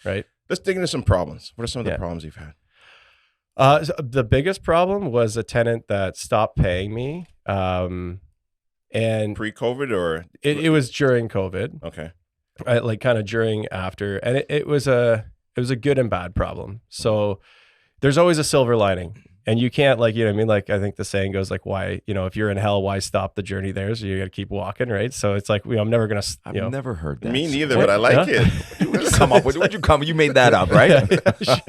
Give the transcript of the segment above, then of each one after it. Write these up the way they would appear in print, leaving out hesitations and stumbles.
right? Let's dig into some problems. What are some of the problems you've had? So the biggest problem was a tenant that stopped paying me. And Pre-COVID or? It was during COVID. Okay. Like kind of during, after, and it was a good and bad problem. So there's always a silver lining. And you can't, like, you know what I mean? Like, I think the saying goes like, why, you know, if you're in hell, why stop the journey there? So you got to keep walking, right? So it's like, I'm never going to, I've never heard that. Me neither, but I like it. Would you come up with? Would you come? You made that up, right?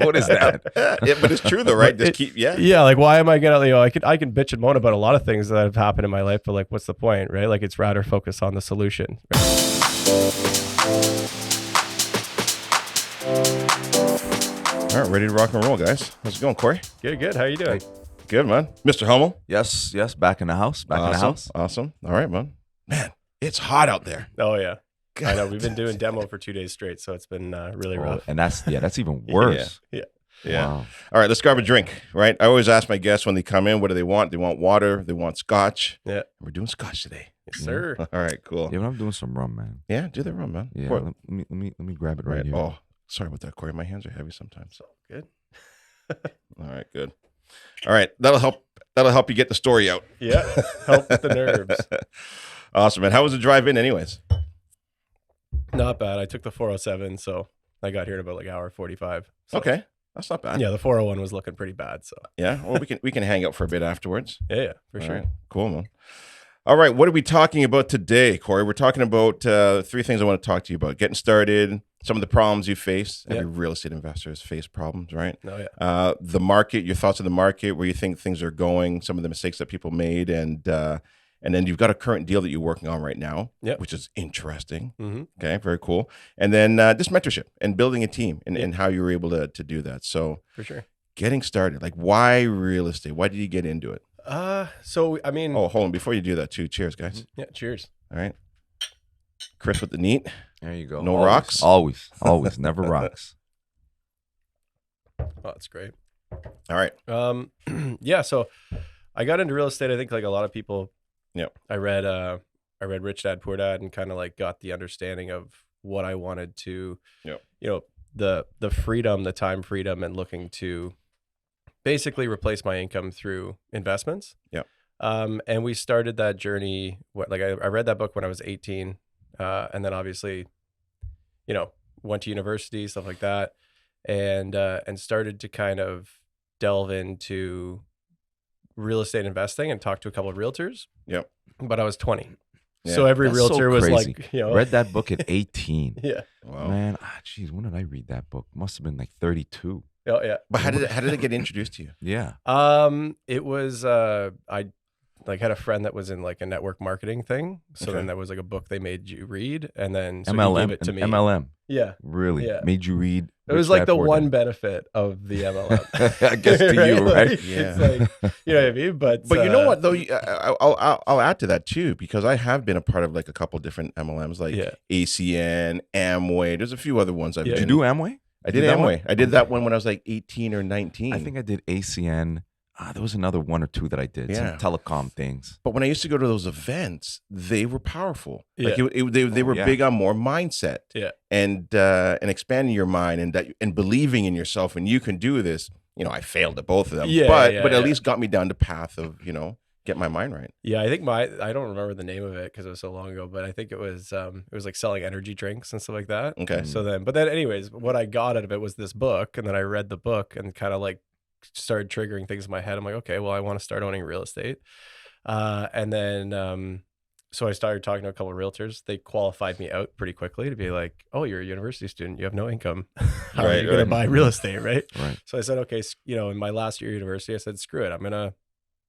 What is that? Yeah, but it's true though, right? Just keep, yeah. Like, why am I going to, you know, I can bitch and moan about a lot of things that have happened in my life, but like, what's the point, right? Like, it's rather focus on the solution. Right? All right, ready to rock and roll, guys. How's it going, Cory? Good. How you doing? Good, man. Mr. Hummel? Yes. Back in the house. Awesome. All right, man. Man, it's hot out there. Oh, yeah. I know. We've been doing demo for 2 days straight, so it's been really rough. And that's even worse. Yeah. Wow. All right, let's grab a drink, right? I always ask my guests when they come in, what do they want? They want water. They want scotch. Yeah. We're doing scotch today. Yes, sir. All right, cool. Yeah, but I'm doing some rum, man. Yeah, do the rum, man. Yeah. Pour- Let me grab it right here. Oh, sorry about that, Cory. My hands are heavy sometimes. So good. All right, good. All right, that'll help you get the story out. Yeah, help with the nerves. Awesome, man. How was the drive in, anyways? Not bad. I took the 407, so I got here in about like hour 45. So, Okay, that's not bad. Yeah, the 401 was looking pretty bad. So Yeah. Well, we can hang out for a bit afterwards. yeah, for All sure. right, cool, man. All right, what are we talking about today, Cory? We're talking about 3 things I want to talk to you about. Getting started, some of the problems you face. Every real estate investor has faced problems, right? Oh, yeah. The market, your thoughts on the market, where you think things are going, some of the mistakes that people made, and then you've got a current deal that you're working on right now, which is interesting. Mm-hmm. Okay, very cool. And then just mentorship and building a team and how you were able to do that. So For sure. getting started, like why real estate? Why did you get into it? So I mean, Oh, hold on. Before you do that too, cheers, guys. yeah, cheers. All right. Chris with the neat. There you go. No rocks? Always. Never rocks. Oh, that's great. All right. Yeah, so I got into real estate, I think like a lot of people. Yep. I read Rich Dad Poor Dad and kind of like got the understanding of what I wanted to, Yep. you know, the freedom, the time freedom, and looking to basically replace my income through investments. Yep. And we started that journey. I read that book when I was 18, and then obviously, you know, went to university, stuff like that, and started to kind of delve into real estate investing and talk to a couple of realtors. Yep. But I was 20. Yeah. So every That's realtor so was crazy. like, you know, Read that book at 18. yeah. Wow. Man, geez, when did I read that book? Must have been like 32. Oh, yeah. But how did it get introduced to you? Yeah. It was, I like had a friend that was in like a network marketing thing. So Okay. then that was like a book they made you read, and then so MLM. he gave it to me. MLM. Yeah. Really? Yeah. Made you read. It was Rich like Dad the Poor one Dad. benefit of the MLM. I guess to you, right? Like, Yeah. It's like, you know what I mean? But you know what though? I'll add to that too, because I have been a part of like a couple different MLMs, like ACN, Amway. There's a few other ones I've Yeah. been. Did you do Amway? I did that Amway. one? I did that one when I was like 18 or 19. I think I did ACN. There was another one or two that I did. Yeah. Some telecom things. But when I used to go to those events, they were powerful. Yeah. Like they were yeah. big on more mindset. Yeah. And expanding your mind and believing in yourself, and you can do this. You know, I failed at both of them. Yeah, but yeah, at yeah. least got me down the path of, you know, get my mind right. Yeah, I think I don't remember the name of it because it was so long ago, but I think it was like selling energy drinks and stuff like that. Okay. So then anyways, what I got out of it was this book, and then I read the book and kind of like started triggering things in my head. I'm like, okay, well, I want to start owning real estate. And then so I started talking to a couple of realtors. They qualified me out pretty quickly to be like, oh, you're a university student. You have no income. How are Right, you going right. to buy real estate, right? Right. So I said, okay, you know, in my last year of university, I said, screw it. I'm going to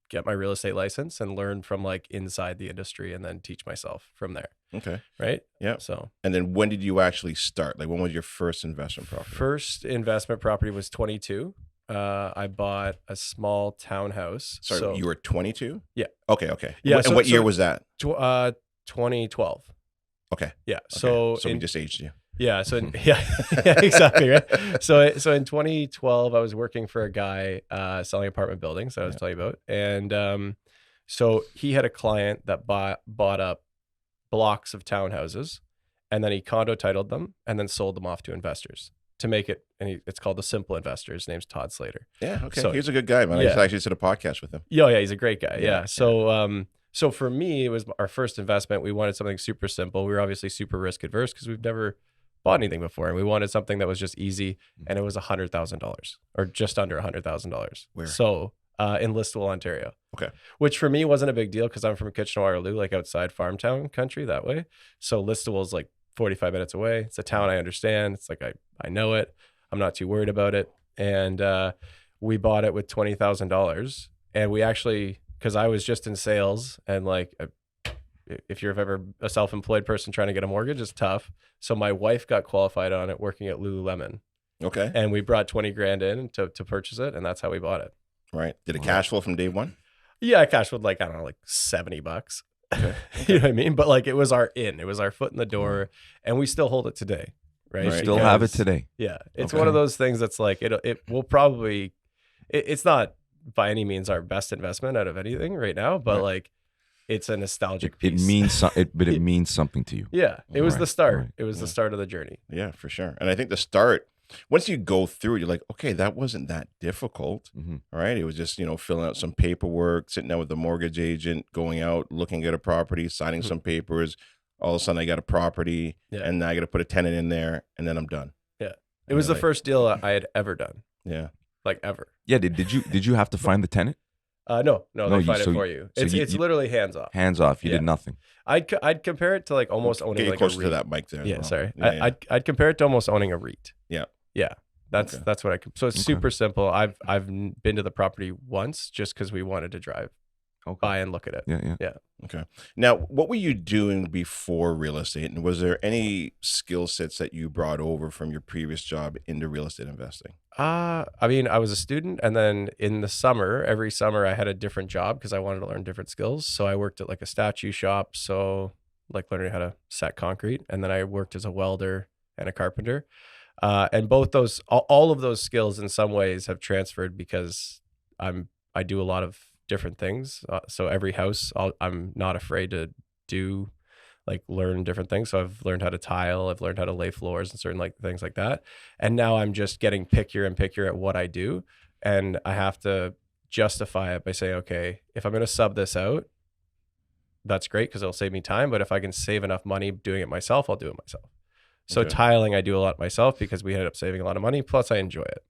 get my real estate license and learn from like inside the industry and then teach myself from there. Okay. Right. Yeah. So And then when did you actually start? Like, when was your first investment property? first investment property was 22. I bought a small townhouse. Sorry, So you were 22? Yeah. Okay. Yeah, And so- what year so- was that? 2012. Okay. Yeah. Okay. So we just aged you. yeah. So yeah, exactly. Right. So in 2012, I was working for a guy selling apartment buildings that I was telling you about. And so he had a client that bought up blocks of townhouses, and then he condo titled them and then sold them off to investors. to make it, and it's called The Simple Investor. His name's Todd Slater. Yeah. Okay. So- He's a good guy, man. Yeah. I actually did a podcast with him. Yeah, he's a great guy. Yeah, Yeah. So for me, it was our first investment. We wanted something super simple. We were obviously super risk adverse because we've never bought anything before, and we wanted something that was just easy. And it was $100,000 or just under $100,000. Where? So in Listowel, Ontario. Okay. Which for me wasn't a big deal because I'm from Kitchener-Waterloo, like outside farm town country that way. So Listowel is like 45 minutes away. It's a town I understand. It's like I know it. I'm not too worried about it. And we bought it with $20,000, and we actually, because I was just in sales, and like if you're ever a self-employed person trying to get a mortgage, it's tough. So my wife got qualified on it working at Lululemon, Okay. and we brought 20 grand in to purchase it, and that's how we bought it. Right. Did it cash flow from day one? Yeah, I cashed with like, I don't know, like $70. Okay. You know what I mean? But like it was our foot in the door, and we still hold it today. Right. Right. Still have it Because- today. Yeah. It's Okay. one of those things that's like, it will probably, it's not by any means our best investment out of anything right now, but Right. like it's a nostalgic It piece. means but it means something to you. Yeah. It was Right, the start. right, It was yeah. the start of the journey. Yeah, for sure. And I think the start, once you go through it, you're like, okay, that wasn't that difficult. Mm-hmm. Right. It was just, filling out some paperwork, sitting down with the mortgage agent, going out, looking at a property, signing Mhm. some papers. All of a sudden I got a property Yeah. and I got to put a tenant in there and then I'm done. It was the like- first deal I had ever done, Yeah. like ever. Yeah. Did you have to find the tenant? No, No, they you- find so it for you- you. so It's you- literally hands off. Hands off. You Yeah. did nothing. I'd compare it to like almost owning Get you like a closer to REIT. that mic there. as Yeah, well. sorry. Yeah, I'd compare it to almost owning a REIT. Yeah. Yeah. That's Okay. that's what so it's Okay. super simple. I've been to the property once just because we wanted to drive Okay. by and look at it. Yeah. Okay. Now, what were you doing before real estate? And was there any skill sets that you brought over from your previous job into real estate investing? I mean, I was a student, and then in the summer, every summer I had a different job because I wanted to learn different skills. So I worked at like a statue shop, so like learning how to set concrete, and then I worked as a welder and a carpenter. And both those, all of those skills in some ways have transferred because I do a lot of different things. So every house, I'm not afraid to do, like learn different things. So I've learned how to tile, I've learned how to lay floors and certain like things like that. And now I'm just getting pickier and pickier at what I do. And I have to justify it by saying, okay, if I'm going to sub this out, that's great because it'll save me time. But if I can save enough money doing it myself, I'll do it myself. So Okay. tiling, I do a lot myself because we ended up saving a lot of money. Plus I enjoy it.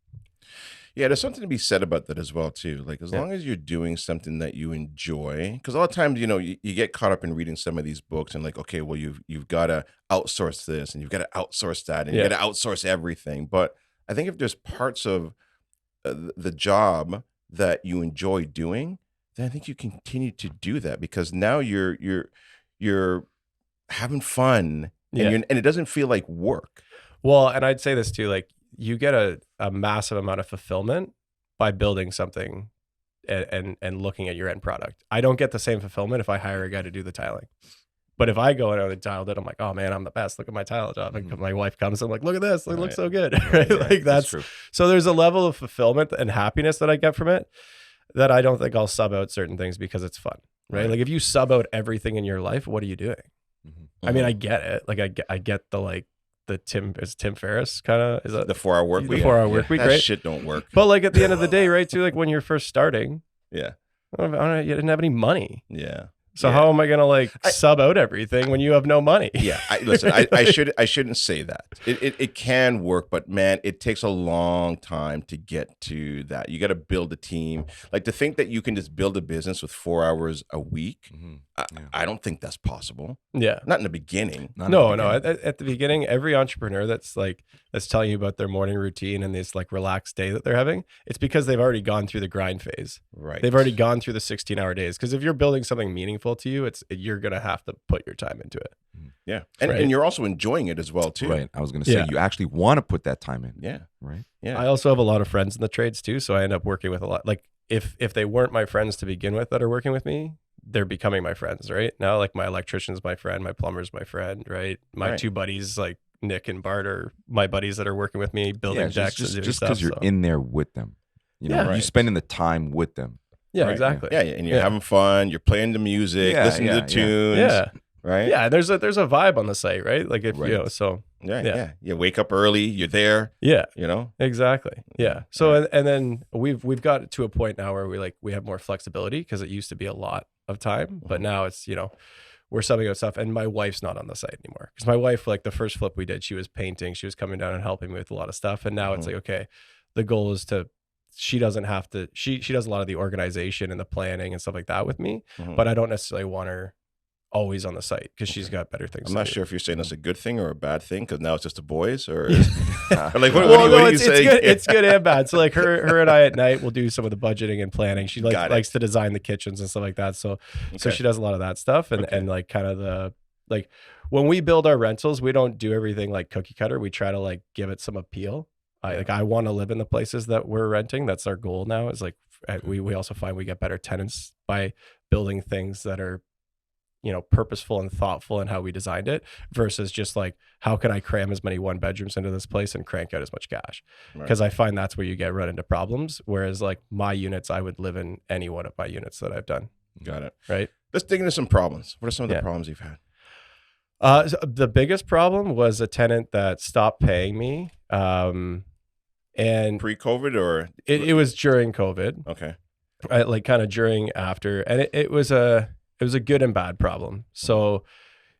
Yeah, there's something to be said about that as well, too. Like, as Yeah. long as you're doing something that you enjoy, because a lot of times, you get caught up in reading some of these books and like, okay, well, you've got to outsource this and you've got to outsource that and Yeah. you got to outsource everything. But I think if there's parts of the job that you enjoy doing, then I think you continue to do that because now you're having fun and, Yeah. and it doesn't feel like work. Well, and I'd say this too, like you get a massive amount of fulfillment by building something and looking at your end product. I don't get the same fulfillment if I hire a guy to do the tiling. But if I go in and tiled it, I'm like, oh man, I'm the best. Look at my tile job. And my wife comes, I'm like, look at this. It looks so good. Right? Like that's true. so there's a level of fulfillment and happiness that I get from it that I don't think I'll sub out certain things because it's fun. Right? Right. Like if you sub out everything in your life, what are you doing? Mhm. I mean, I get it. Like I get the Tim Ferriss kind of is that the 4-hour work the week. 4-hour work week, That right? shit don't work. But like at the end of the day, right? Too, like when you're first starting, Yeah. you didn't have any money. Yeah. So Yeah. how am I gonna like sub out everything when you have no money? Yeah, listen. I shouldn't say that. It can work, but man, it takes a long time to get to that. You got to build a team. Like to think that you can just build a business with 4 hours a week. Mhm. I don't think that's possible. Yeah. Not in the beginning. Not at the No. beginning. At the beginning, every entrepreneur that's telling you about their morning routine and this like relaxed day that they're having, it's because they've already gone through the grind phase. Right. They've already gone through the 16-hour days. Because if you're building something meaningful to you, you're gonna have to put your time into it. Yeah, and Right. you're also enjoying it as well too. Right. I was going to say Yeah. you actually want to put that time in. Yeah. Right. Yeah. I also have a lot of friends in the trades too, so I end up working with a lot. Like if they weren't my friends to begin with that are working with me, they're becoming my friends right now. Like my electrician's my friend, my plumber's my friend, right? My Right. two buddies, like Nick and Bart, are my buddies that are working with me building Yeah, decks. just and doing because stuff, you're so. in there with them. You know, Yeah. you Right. spending the time with them. Yeah, Right. exactly. Yeah, and you're Yeah. having fun. You're playing the music, Yeah, listening yeah, to the yeah. tunes. Yeah. right? Yeah, there's a vibe on the site, right? Like if you know, Right. so Yeah, yeah. yeah. You wake up early, you're there, yeah, you know? exactly. Yeah. So Right. and then we've got to a point now where we have more flexibility because it used to be a lot of time, but Mhm. now it's we're subbing out stuff, and my wife's not on the site anymore because my wife, like the first flip we did, she was painting, she was coming down and helping me with a lot of stuff, and now it's Mhm. like, okay, the goal is to she doesn't have to she does a lot of the organization and the planning and stuff like that with me, Mhm. but I don't necessarily want her always on the site because she's Okay. got better things I'm to not do. sure if you're saying that's a good thing or a bad thing because now it's just the boys, or, Yeah. or like what, Well, what no, are you it's saying? good. It's good and bad. So like her and I at night will do some of the budgeting and planning. She Got it. likes to design the kitchens and stuff like that. So Okay. she does a lot of that stuff, and Okay. like kind of the like when we build our rentals, we don't do everything like cookie cutter. We try to like give it some appeal. I want to live in the places that we're renting. That's our goal now. Is like we also find we get better tenants by building things that are purposeful and thoughtful in how we designed it versus just like, how can I cram as many one bedrooms into this place and crank out as much cash? Right. Because I find that's where you get run into problems. Whereas like my units, I would live in any one of my units that I've done. Got it. Right. Let's dig into some problems. What are some of the Yeah. problems you've had? So the biggest problem was a tenant that stopped paying me. And Pre-COVID or? it was during COVID, Okay. like kind of during, after, and it was a good and bad problem. So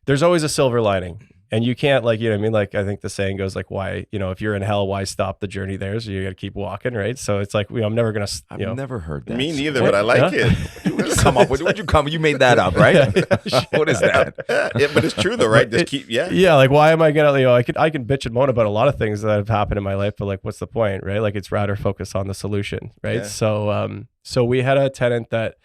there's always a silver lining, and you can't, like, what I mean? Like, I think the saying goes like, why, if you're in hell, why stop the journey there? So you got to keep walking. Right. So it's like, I'm never going to, I've never heard that. Me neither, but I like it. Would you come up with? Would you come? You made that up, right? What is that? Yeah, but it's true though, right? Just keep, yeah. Like, why am I going to, I can bitch and moan about a lot of things that have happened in my life, but like, what's the point? Right. Like, it's rather focus on the solution. Right. Yeah. So we had a tenant that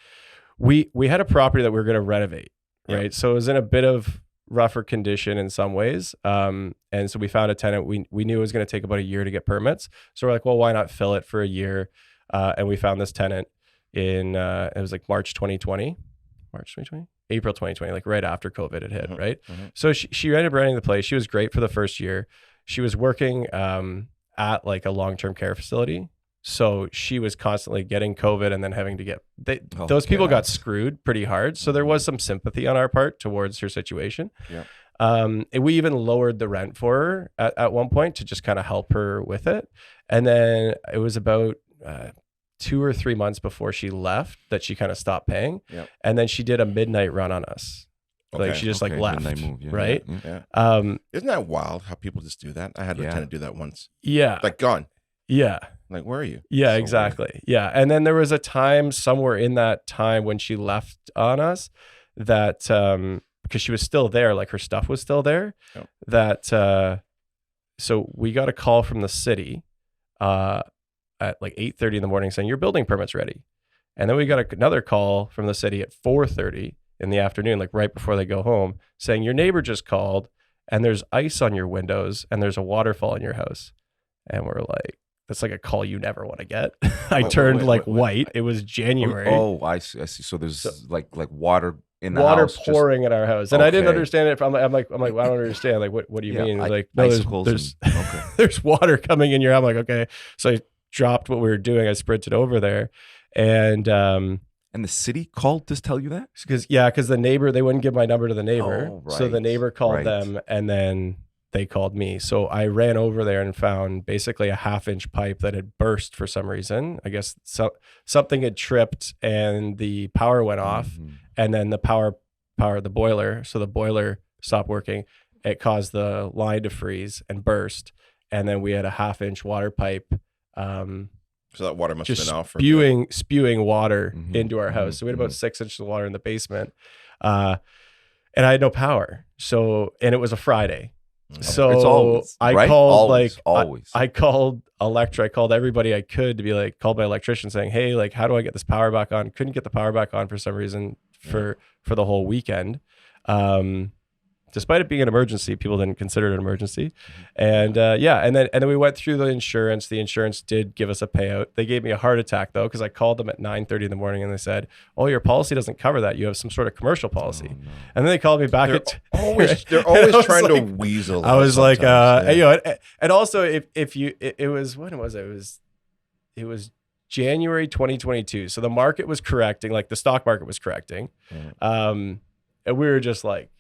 we had a property that we were going to renovate. Right. Yeah. So it was in a bit of rougher condition in some ways. And so we found a tenant. We knew it was going to take about a year to get permits. So we're like, well, why not fill it for a year? And we found this tenant in, it was like April 2020, like right after COVID had hit. Right. So she ended up renting the place. She was great for the first year. She was working at like a long-term care facility. So she was constantly getting COVID and then having to get, those people got screwed pretty hard. So there was some sympathy on our part towards her situation. Yeah. And we even lowered the rent for her at one point to just kind of help her with it. And then it was about 2 or 3 months before she left that she kind of stopped paying. Yep. And then she did a midnight run on us. Like she just like left, Move, yeah, right? Yeah. Isn't that wild how people just do that? I had a tenant do that once. Yeah. Like gone. Yeah. Like, where are you? Yeah, So exactly. Weird. Yeah. And then there was a time somewhere in that time when she left on us that, because she was still there, like her stuff was still there, that, so we got a call from the city at like 8:30 in the morning saying your building permit's ready. And then we got another call from the city at 4:30 in the afternoon, like right before they go home, saying your neighbor just called and there's ice on your windows and there's a waterfall in your house. And we're like, that's like a call you never want to get. I turned white. It was January. Oh, I see. So there's like water in the water house. pouring in our house. And I didn't Okay. understand it. I'm like, well, I don't understand. Like, what do you mean? Like, no, there's okay. there's water coming in your house. I'm like, okay. So I dropped what we were doing. I sprinted over there. And the city called to tell you that? Because the neighbor, they wouldn't give my number to the neighbor. Oh, So the right, neighbor called right. them and then they called me. So I ran over there and found basically a 1/2-inch pipe that had burst for some reason. I guess something had tripped and the power went off. Mm-hmm. And then the the boiler. So the boiler stopped working. It caused the line to freeze and burst. And then we had a 1/2-inch water pipe. So that water must have Just been off. For a bit. spewing water into our house. So we had about 6 inches of water in the basement. And I had no power. So, and it was a Friday. So It's always, I right? called always. I called Electra. I called everybody I could to be like, called my electrician saying, hey, like, how do I get this power back on? Couldn't get the power back on for some reason for the whole weekend. Despite it being an emergency, people didn't consider it an emergency. And and then we went through the insurance. The insurance did give us a payout. They gave me a heart attack though, because I called them at 9:30 in the morning and they said, oh, your policy doesn't cover that. You have some sort of commercial policy. Oh, no. And then they called me back they're always trying to weasel. I was like, and also if you, it was, when was it? It was January 2022. So the market was correcting, like the stock market was correcting. And we were just like,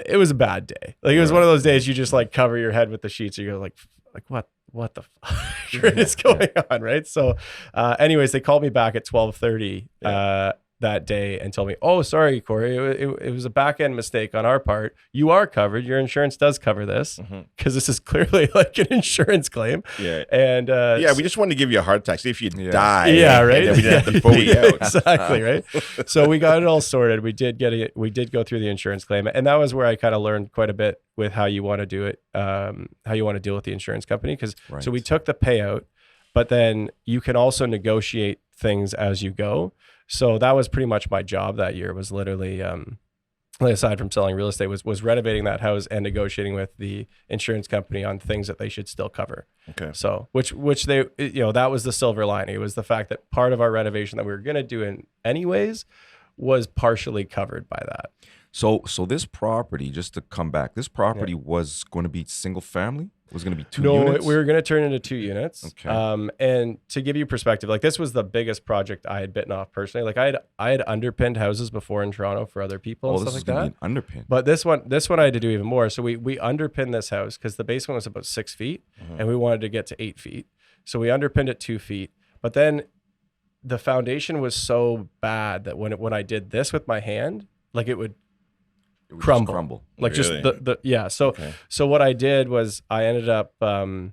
it was a bad day. Like it was one of those days you just like cover your head with the sheets and you're like what the fuck is going on, right? So anyways, they called me back at 12:30 that day and told me, oh, sorry, Cory, it was a back end mistake on our part. You are covered. Your insurance does cover this because this is clearly like an insurance claim. Yeah. And we just wanted to give you a heart attack. See if you die. Yeah, right. And then we didn't have to pull you out. Exactly, right. So we got it all sorted. We did go through the insurance claim. And that was where I kind of learned quite a bit with how you want to do it, how you want to deal with the insurance company. So we took the payout, but then you can also negotiate things as you go. So that was pretty much my job that year, was literally, aside from selling real estate, was renovating that house and negotiating with the insurance company on things that they should still cover. Okay. So which they, that was the silver lining. It was the fact that part of our renovation that we were going to do anyways was partially covered by that. So this property, just to come back, this property was going to be single family? It was going to be two units? No, we were going to turn into 2 units. Okay. And to give you perspective, like this was the biggest project I had bitten off personally. Like I had underpinned houses before in Toronto for other people and stuff like that. Be an underpin. But this one I had to do even more. So we underpinned this house because the basement was about 6 feet and we wanted to get to 8 feet. So we underpinned it 2 feet. But then the foundation was so bad that when I did this with my hand, like it would crumble. Like really? So what I did was I ended up I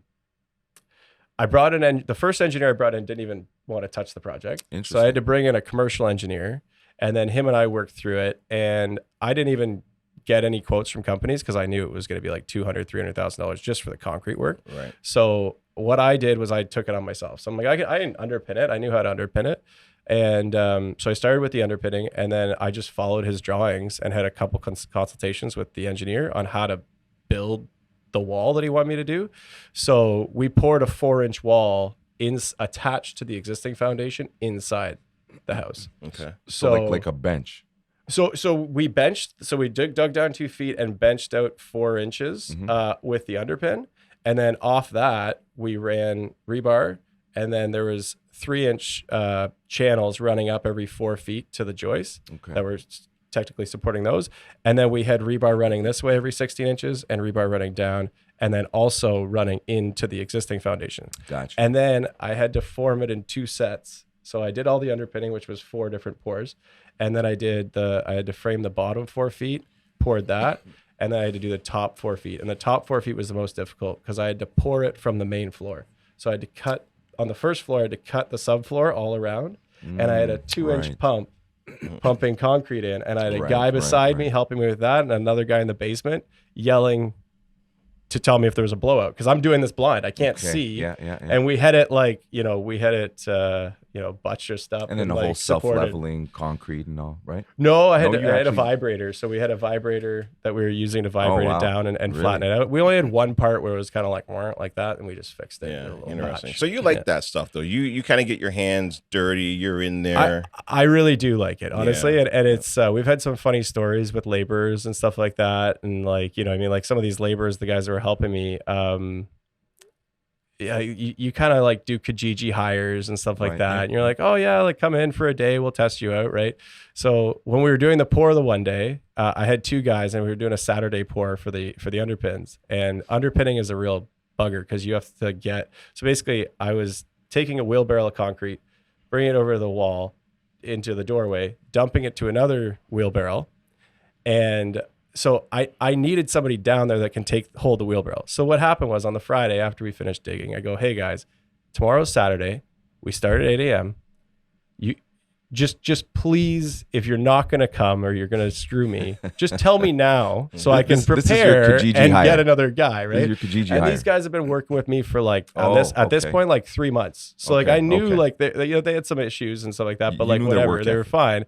brought in the first engineer I brought in didn't even want to touch the project. So I had to bring in a commercial engineer, and then him and I worked through it, and I didn't even get any quotes from companies because I knew it was going to be like $200,000-$300,000 just for the concrete work. Right. So what I did was I took it on myself. So I'm like, I didn't underpin it. I knew how to underpin it. And so I started with the underpinning, and then I just followed his drawings and had a couple consultations with the engineer on how to build the wall that he wanted me to do. So we poured a 4-inch wall attached to the existing foundation inside the house. Okay. So like a bench. So we benched. So we dug down 2 feet and benched out 4 inches with the underpin, and then off that we ran rebar. And then there was 3-inch channels running up every 4 feet to the joists that were technically supporting those. And then we had rebar running this way every 16 inches and rebar running down, and then also running into the existing foundation. Gotcha. And then I had to form it in 2 sets. So I did all the underpinning, which was 4 different pours. And then I had to frame the bottom 4 feet, poured that. And then I had to do the top 4 feet. And the top 4 feet was the most difficult because I had to pour it from the main floor. So I had to cut. On the first floor, I had to cut the subfloor all around, and I had a 2-inch pump pumping concrete in, and I had a guy beside me helping me with that, and another guy in the basement yelling to tell me if there was a blowout because I'm doing this blind. I can't see. Yeah. And we had it buttressed up. And then the whole self-leveling concrete and all, right? No, I had a vibrator. So we had a vibrator that we were using to vibrate it down and flatten it out. We only had one part where it was kind of like that, and we just fixed it. Yeah, interesting. So you like that stuff, though. You kind of get your hands dirty. You're in there. I really do like it, honestly. Yeah. And it's we've had some funny stories with laborers and stuff like that. And like some of these laborers, the guys that were helping me, you kind of like do Kijiji hires and stuff like that. And you're like, oh yeah, like come in for a day. We'll test you out. Right. So when we were doing the pour the one day, I had 2 guys and we were doing a Saturday pour for the underpins, and underpinning is a real bugger because you have to so basically I was taking a wheelbarrow of concrete, bringing it over the wall into the doorway, dumping it to another wheelbarrow. And so I needed somebody down there that can hold the wheelbarrow. So what happened was on the Friday after we finished digging, I go, hey guys, tomorrow's Saturday. We start at 8 a.m. You just please, if you're not going to come or you're going to screw me, just tell me now so I can prepare and get another guy, right? These guys have been working with me for like at this point like 3 months. So like I knew like they had some issues and stuff like that, but like whatever, they were fine.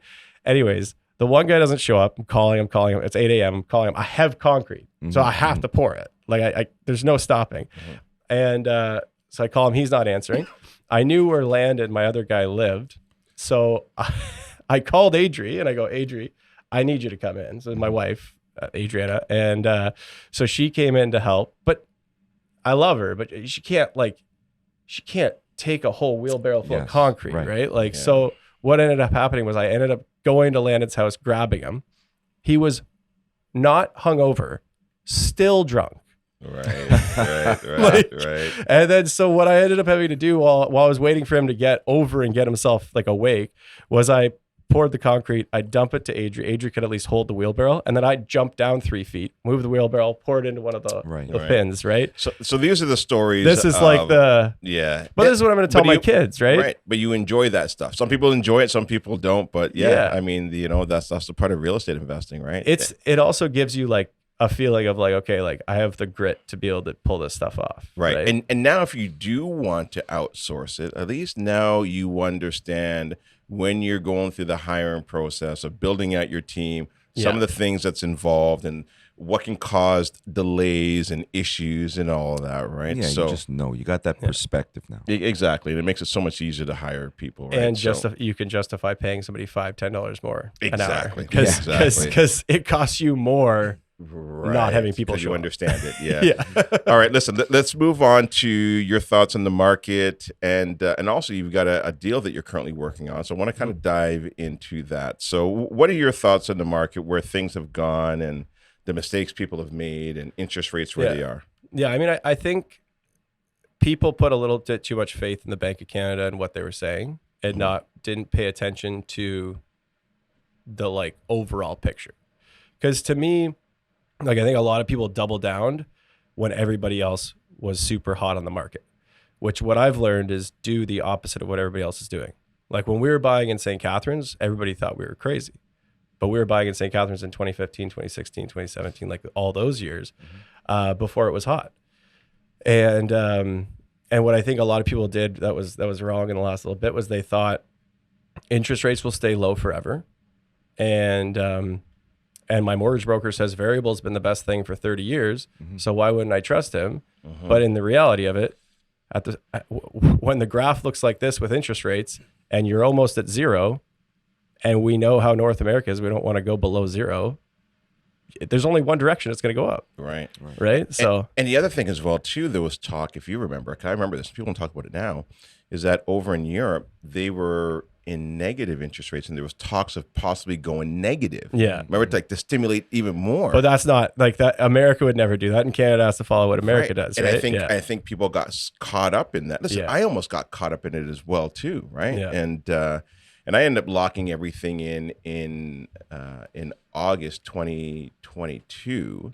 Anyways, the one guy doesn't show up. I'm calling him. It's 8 a.m. I'm calling him. I have concrete, so I have to pour it. Like there's no stopping. And so I call him. He's not answering. I knew where Land and my other guy lived, so I called Adri and I go, Adri, I need you to come in. So my wife, Adriana, and so she came in to help. But I love her, but she can't take a whole wheelbarrow full of concrete, right? Like so. What ended up happening was I ended up going to Landon's house, grabbing him. He was not hungover, still drunk. Right. And then so what I ended up having to do while I was waiting for him to get over and get himself like awake was I poured the concrete, I dump it to Adri. Adri could at least hold the wheelbarrow, and then I jump down 3 feet, move the wheelbarrow, pour it into one of the pins, right? So these are the stories. This is like But this is what I'm going to tell my kids, right? Right. But you enjoy that stuff. Some people enjoy it, some people don't. But I mean, that's the part of real estate investing, right? It also gives you like a feeling of like, okay, like I have the grit to be able to pull this stuff off. Right. And now if you do want to outsource it, at least now you understand when you're going through the hiring process of building out your team, some of the things that's involved and what can cause delays and issues and all of that, right? Yeah, so you just know. You got that perspective now. Exactly. And it makes it so much easier to hire people, right? And you can justify paying somebody $5-10 more an hour. Exactly. Because it costs you more not having people show you up. Understand it. Yeah. All right. Listen, let's move on to your thoughts on the market. And also you've got a deal that you're currently working on. So I want to kind of dive into that. So what are your thoughts on the market, where things have gone and the mistakes people have made and interest rates where they are? Yeah. I mean, I think people put a little bit too much faith in the Bank of Canada and what they were saying and didn't pay attention to the like overall picture. Because to me, like I think a lot of people double down when everybody else was super hot on the market, which what I've learned is do the opposite of what everybody else is doing. Like when we were buying in St. Catharines, everybody thought we were crazy, but we were buying in St. Catharines in 2015, 2016, 2017, like all those years before it was hot. And what I think a lot of people did that was wrong in the last little bit was they thought interest rates will stay low forever. And my mortgage broker says variable has been the best thing for 30 years. So why wouldn't I trust him? But in the reality of it, when the graph looks like this with interest rates and you're almost at zero, and we know how North America is, we don't want to go below zero. There's only one direction it's going to go up. Right. So, and the other thing as well too, there was talk, if you remember, I remember this, people don't talk about it now, is that over in Europe, they were in negative interest rates and there was talks of possibly going negative. Yeah. Remember, like to stimulate even more. But that's not like that. America would never do that, and Canada has to follow what America does. And right? I think people got caught up in that. Listen, I almost got caught up in it as well too, right? Yeah. And I ended up locking everything in August 2022.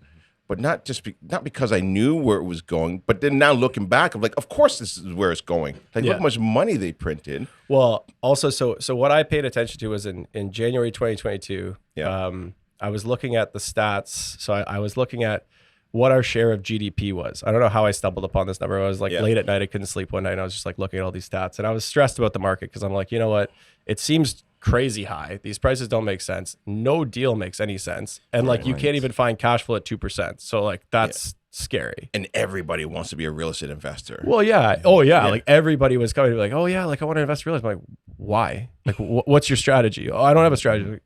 But not because I knew where it was going, but then now looking back, I'm like, of course this is where it's going. Like, look how much money they printed. Well, also, so what I paid attention to was in January 2022. I was looking at the stats. So I was looking at what our share of GDP was. I don't know how I stumbled upon this number. I was like late at night, I couldn't sleep one night, and I was just like looking at all these stats, and I was stressed about the market because I'm like, you know what? It seems crazy high. These prices don't make sense. No deal makes any sense. And like you can't even find cash flow at 2%. So like that's scary. And everybody wants to be a real estate investor. Well, yeah. Oh yeah. Like everybody was coming to be like, oh yeah, like I want to invest in real estate. I'm like, why? Like what's your strategy? Oh, I don't have a strategy. Like,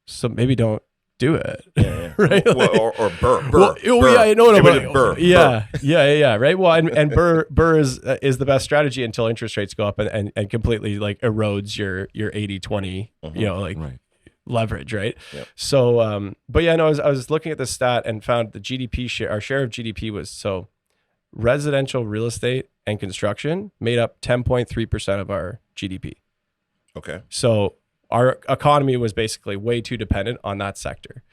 so maybe don't do it. Right? Well, or Burr. Yeah. Right. Well, and Burr is the best strategy until interest rates go up and completely like erodes your 80-20, leverage. Right. Yep. So, but yeah, no, I was looking at the stat and found the GDP share, our share of GDP was so residential real estate and construction made up 10.3% of our GDP. Okay. So our economy was basically way too dependent on that sector.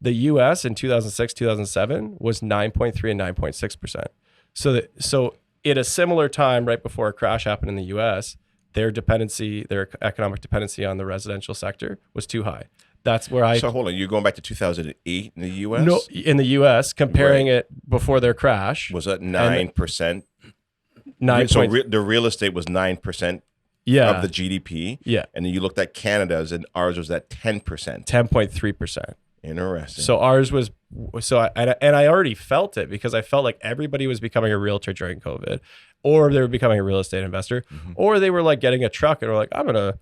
The U.S. in 2006, 2007 was 9.3 and 9.6%. So at a similar time, right before a crash happened in the U.S., their economic dependency on the residential sector was too high. That's where So hold on, you're going back to 2008 in the U.S.? No, in the U.S., comparing it before their crash. Was that 9%? 9. So the real estate was 9%. Of the GDP. Yeah. And then you looked at Canada's and ours was at 10%. 10.3%. Interesting. So ours was, I already felt it because I felt like everybody was becoming a realtor during COVID, or they were becoming a real estate investor, or they were like getting a truck and were like, I'm going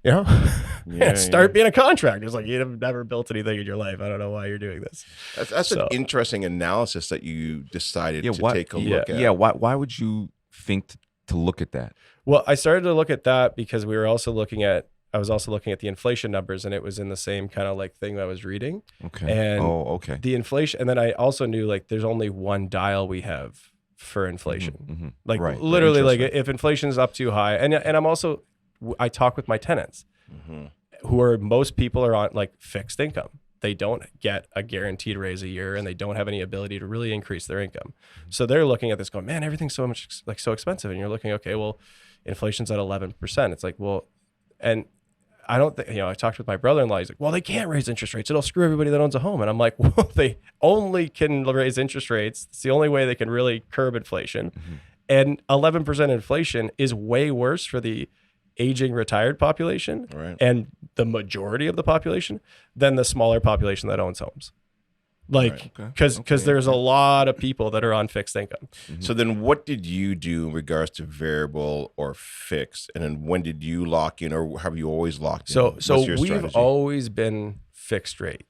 to, start being a contractor. It's like, you've never built anything in your life. I don't know why you're doing this. That's an interesting analysis that you decided to take a look at. Yeah. Why would you think to look at that? Well, I started to look at that because we were also looking at I was also looking at the inflation numbers, and it was in the same kind of like thing that I was reading. Okay. And okay. the inflation, and then I also knew like there's only one dial we have for inflation. Like Right. literally, like Interest rate. if inflation is up too high, and I'm also, I talk with my tenants, who are, most people are on like fixed income. They don't get a guaranteed raise a year, and they don't have any ability to really increase their income. So they're looking at this going, man, everything's so much like so expensive. And you're looking, okay, well, inflation's at 11%. It's like, well, and I don't think, I talked with my brother-in-law. He's like, well, they can't raise interest rates. It'll screw everybody that owns a home. And I'm like, well, they only can raise interest rates. It's the only way they can really curb inflation. And 11% inflation is way worse for the aging retired population and the majority of the population than the smaller population that owns homes. Like, because there's a lot of people that are on fixed income. So then what did you do in regards to variable or fixed? And then when did you lock in, or have you always locked in? So What's your we've strategy? always been fixed rate.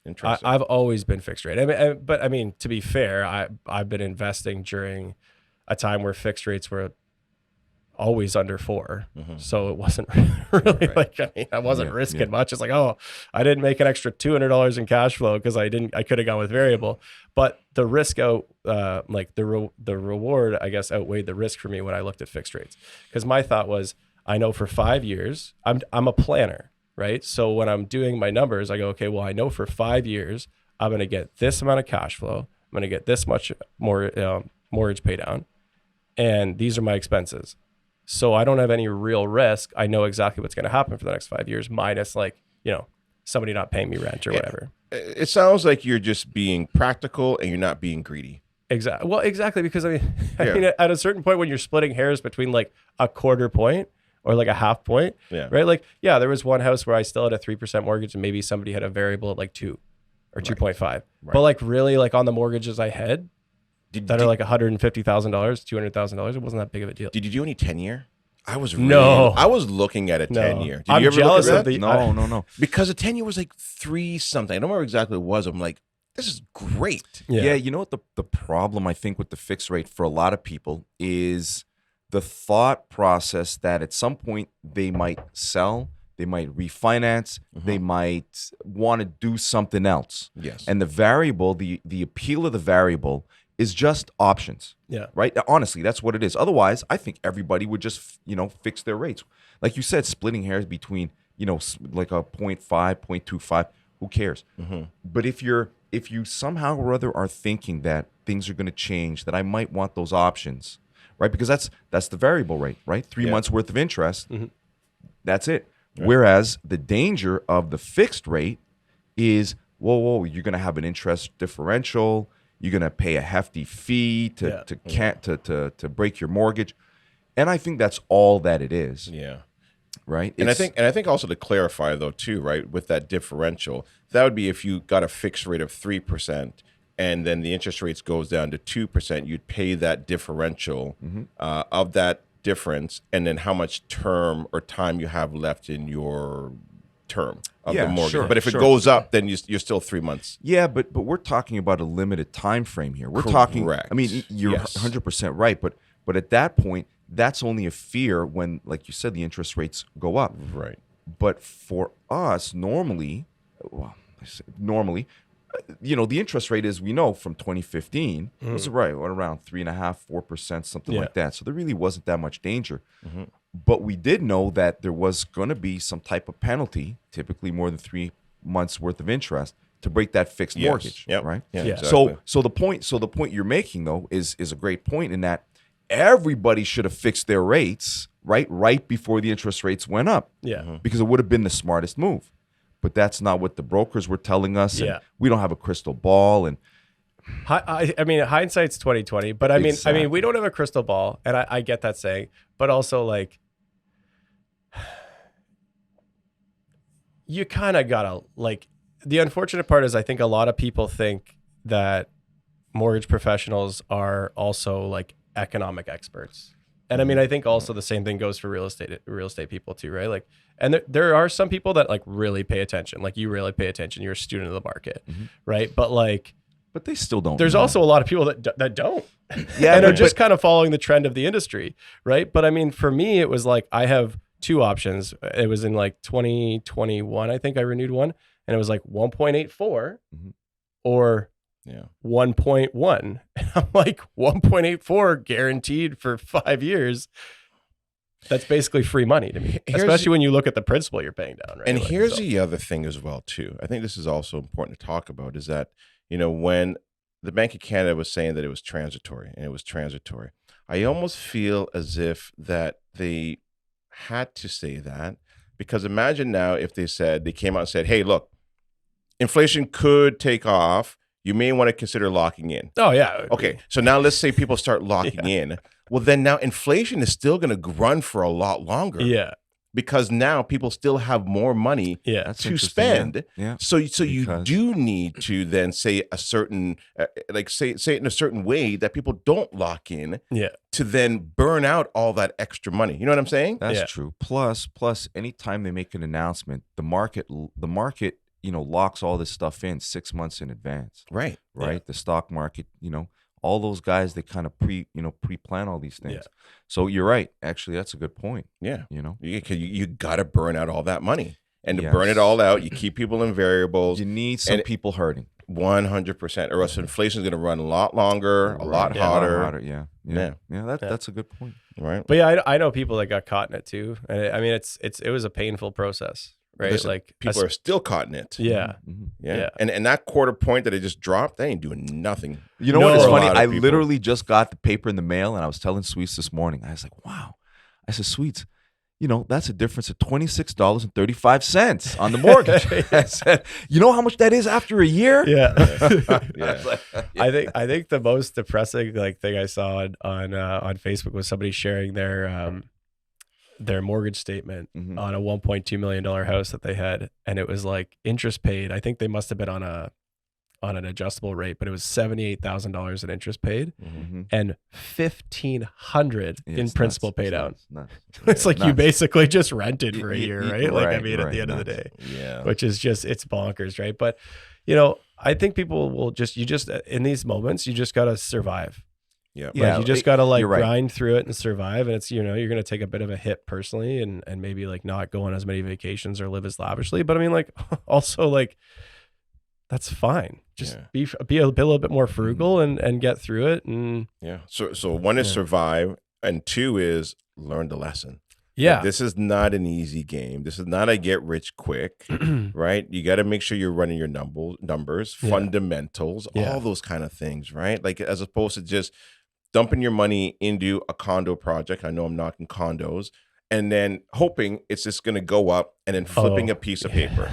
Interesting. I've always been fixed rate. But I mean, to be fair, I've been investing during a time where fixed rates were always under 4. So it wasn't really like, I mean, I wasn't risking much. It's like, oh, I didn't make an extra $200 in cash flow because I could have gone with variable, but the risk like the reward, I guess, outweighed the risk for me when I looked at fixed rates. Because my thought was, I know for 5 years, I'm a planner, right? So when I'm doing my numbers, I go, okay, well, I know for 5 years, I'm going to get this amount of cash flow. I'm going to get this much more mortgage pay down. And these are my expenses. So I don't have any real risk. I know exactly what's going to happen for the next 5 years, minus like, somebody not paying me rent or whatever. It sounds like you're just being practical and you're not being greedy. Exactly. Well, exactly. Because I mean, at a certain point when you're splitting hairs between like a quarter point or like a half point, right? Like, there was one house where I still had a 3% mortgage and maybe somebody had a variable at like 2 or 2.5. But like really like on the mortgages I had, that are like $150,000, $200,000. It wasn't that big of a deal. Did you do any 10-year? I was looking at a 10-year. I'm jealous of the No. Because a 10-year was like 3 something. I don't remember exactly what it was. I'm like, this is great. Yeah, you know what the problem I think with the fixed rate for a lot of people is the thought process that at some point they might sell, they might refinance, they might want to do something else. Yes. And the variable, the appeal of the variable is just options. Yeah. Right? Honestly, that's what it is. Otherwise, I think everybody would just, fix their rates. Like you said, splitting hairs between, like a 0.5, 0.25, who cares? But if you somehow or other are thinking that things are going to change, that I might want those options, right? Because that's the variable rate, right? 3 months worth of interest. That's it. Right. Whereas the danger of the fixed rate is, whoa, you're going to have an interest differential. You're going to pay a hefty fee to break your mortgage. And I think that's all that it is. Yeah. Right. And I think also to clarify though too, right, with that differential, that would be if you got a fixed rate of 3% and then the interest rates goes down to 2%, you'd pay that differential of that difference, and then how much term or time you have left in your term of the mortgage. But if it goes up, then you're still 3 months. Yeah, but we're talking about a limited time frame here. We're talking. I mean, you're 100% right, but at that point, that's only a fear when, like you said, the interest rates go up. Right. But for us, normally, the interest rate is, we know from 2015 was around 3.5%, 4%, something like that. So there really wasn't that much danger. But we did know that there was going to be some type of penalty, typically more than 3 months worth of interest, to break that fixed mortgage. Right. Yeah. Exactly. So the point you're making though is a great point, in that everybody should have fixed their rates right before the interest rates went up. Yeah. Because it would have been the smartest move. But that's not what the brokers were telling us. And we don't have a crystal ball. And I mean, hindsight's 2020. But I mean, we don't have a crystal ball, and I get that saying. But also, like, you kind of gotta, like, the unfortunate part is I think a lot of people think that mortgage professionals are also like economic experts. And I mean, I think also the same thing goes for real estate people too, right? Like, and there are some people that like really pay attention. Like, you really pay attention. You're a student of the market, right? But they still don't. There's also a lot of people that don't, and are just kind of following the trend of the industry, right? But I mean, for me, it was like I have two options. It was in like 2021, I think I renewed one, and it was like 1.84 Mhm. or Yeah. 1.1. And I'm like, 1.84 guaranteed for 5 years. That's basically free money to me, especially when you look at the principal you're paying down, right? And Like, here's so- the other thing as well, too. I think this is also important to talk about is that, when the Bank of Canada was saying that it was transitory and it was transitory, I almost feel as if that they had to say that, because imagine now if they came out and said, hey, look, inflation could take off. You may want to consider locking in. Oh, yeah. Okay, so now let's say people start locking in. Well, then now inflation is still going to run for a lot longer. Yeah. Because now people still have more money Yeah. That's to interesting, yeah. spend. Yeah. So you Because- do need to then say a certain, say it in a certain way that people don't lock in Yeah. to then burn out all that extra money. You know what I'm saying? That's Yeah. true. Plus, anytime they make an announcement, the market, locks all this stuff in 6 months in advance, Right. right? The stock market, all those guys, they kind of pre-plan all these things. Yeah. So you're right. Actually, that's a good point. Yeah. You know, You got to burn out all that money. And to burn it Yes. all out, you keep people in variables. you need some And- people hurting. 100%, or else inflation is going to run a lot longer, a lot Yeah, hotter. Yeah. Yeah. That's a good point. Right. But yeah, I know people that got caught in it too. And I mean, it was a painful process, right? Listen, Like people are still caught in it. yeah. Mhm. Yeah. Yeah. And that quarter point that it just dropped, they ain't doing nothing. You know No, what is for a funny? lot of I people. literally just got the paper in the mail, and I was telling Sweets this morning. I was like, "Wow!" I said, "Sweets, that's a difference of $26.35 on the mortgage." I said, "You know how much that is after a year?" Yeah. Yeah. I think the most depressing thing I saw on Facebook was somebody sharing their mortgage statement Mhm. on a $1.2 million house that they had, and it was like interest paid. I think they must have been on an adjustable rate, but it was $78,000 in interest paid Mhm. and $1,500 Yeah, in it's principal nuts. paid It's out. nuts. It's like you Nuts. basically just rented for a Y- year, y- right? Like, I right, mean, at the right, end of the nuts. day, Yeah. which is just, it's bonkers, right? But, I think people will in these moments, you just got to survive. Yeah. Yeah. Like, you just got to you're right. grind through it and survive. And it's, you're going to take a bit of a hit personally and maybe not go on as many vacations or live as lavishly. But I mean, also that's fine. Just Yeah. be a little bit more frugal and get through it. And Yeah. So one is Yeah. survive, and two is learn the lesson. yeah, Like, this is not an easy game. This is not a get rich quick, right? You got to make sure you're running your numbers, Yeah. fundamentals, Yeah. all those kind of things, right? Like, as opposed to just dumping your money into a condo project. I know I'm knocking condos, and then hoping it's just going to go up, and then flipping Oh, a piece of yeah. paper.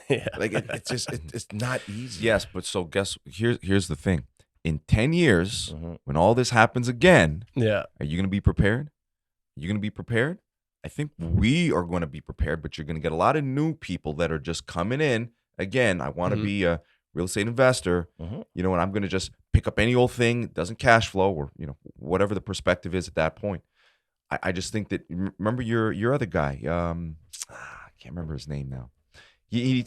Yeah. Like, it's just it's not easy. Yes, but so here's the thing. In 10 years, Mhm. when all this happens again, Yeah. are you going to be prepared? Are you going to be prepared? I think we are going to be prepared, but you're going to get a lot of new people that are just coming in. Again, I want to Mhm. be a real estate investor, Mhm. and I'm going to just pick up any old thing, it doesn't cash flow, or whatever the perspective is at that point. I just think that, remember your other guy, I can't remember his name now. He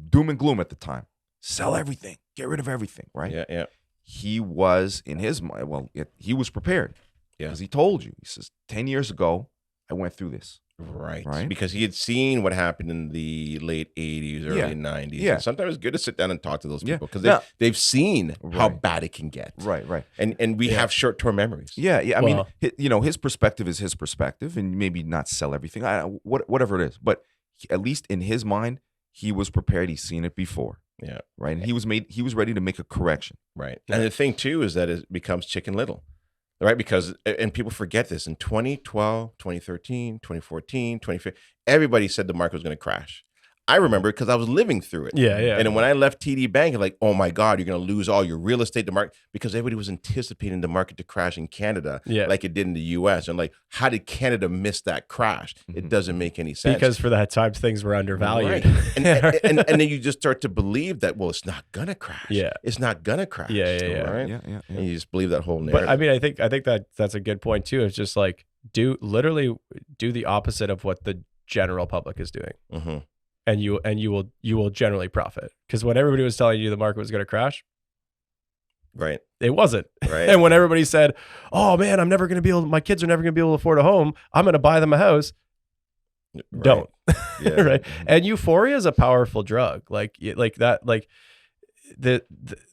doom and gloom at the time. Sell everything, get rid of everything, right? Yeah. Yeah. He was in his mind. Well, he was prepared. Yeah. Because he told you. He says, 10 years ago, I went through this. Right. Right? Because he had seen what happened in the late 80s, early Yeah. 90s. Yeah. And sometimes it's good to sit down and talk to those Yeah. people because Now- they've seen how Right. bad it can get. Right. And we Yeah. have short-term memories. Yeah. I Well- mean, his perspective is his perspective, and maybe not sell everything, whatever it is. But at least in his mind, he was prepared. He's seen it before. Yeah. Right. And he was ready to make a correction. Right. Yeah. And the thing, too, is that it becomes Chicken Little. Right. Because, and people forget this, in 2012, 2013, 2014, 2015, everybody said the market was going to crash. I remember because I was living through it. Yeah. Yeah. And then when I left TD Bank, I'm like, oh my God, you're going to lose all your real estate to market, because everybody was anticipating the market to crash in Canada Yeah. like it did in the US. And like, how did Canada miss that crash? It Mhm. doesn't make any sense. Because for that time, things were undervalued. Right. And then you just start to believe that, well, it's not going to crash. Yeah. It's not going to crash. Yeah. Right. Yeah. And you just believe that whole narrative. But I mean, I think that's a good point too. It's just do the opposite of what the general public is doing. Mhm. And you will generally profit, because when everybody was telling you the market was going to crash, Right. it wasn't. Right. And when everybody said, "Oh man, my kids are never going to be able to afford a home. I'm going to buy them a house," don't. Yeah. Right. And euphoria is a powerful drug. Like that, like the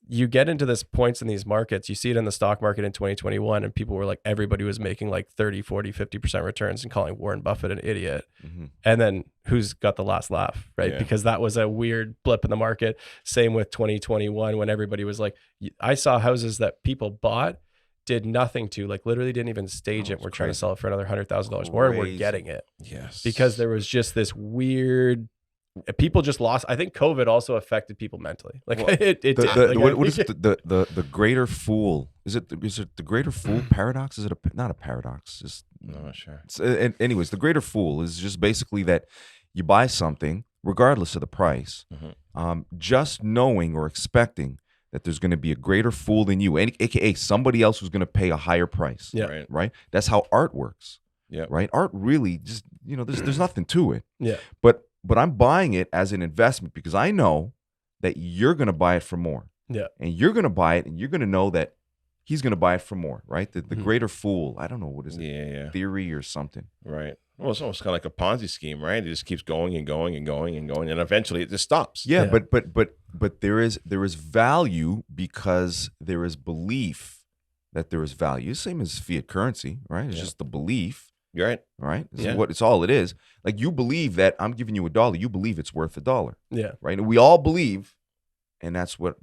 you get into this points in these markets, you see it in the stock market in 2021, and people were like, everybody was making like 30, 40, 50% returns and calling Warren Buffett an idiot. And then who's got the last laugh, right? Yeah. Because that was a weird blip in the market. Same with 2021 when everybody was like, I saw houses that people bought, did nothing to, like literally didn't even stage it. We're trying to sell it for another $100,000 more, and we're getting it. Yes. Because there was just this weird, people just lost. I think COVID also affected people mentally. Like Well, it did. What is it? The greater fool? Is it the greater fool paradox? Is it not a paradox? No, I'm not sure. Anyways, the greater fool is just basically that you buy something regardless of the price, just knowing or expecting that there's going to be a greater fool than you, aka somebody else who's going to pay a higher price. Yeah. Right. That's how art works. Yeah. Right. Art really just, there's nothing to it. Yeah. But I'm buying it as an investment because I know that you're going to buy it for more. Yeah. And you're going to buy it and you're going to know that he's going to buy it for more. Right. The greater fool. I don't know. What is it? Yeah. Theory or something. Right. Well, it's almost kind of like a Ponzi scheme, right? It just keeps going and going and going and going, and eventually it just stops. Yeah. But there is value because there is belief that there is value. Same as fiat currency, right? It's just the belief. You're right. Right? It's all it is. Like you believe that I'm giving you $1, you believe it's worth $1. Yeah. Right? And we all believe, and that's what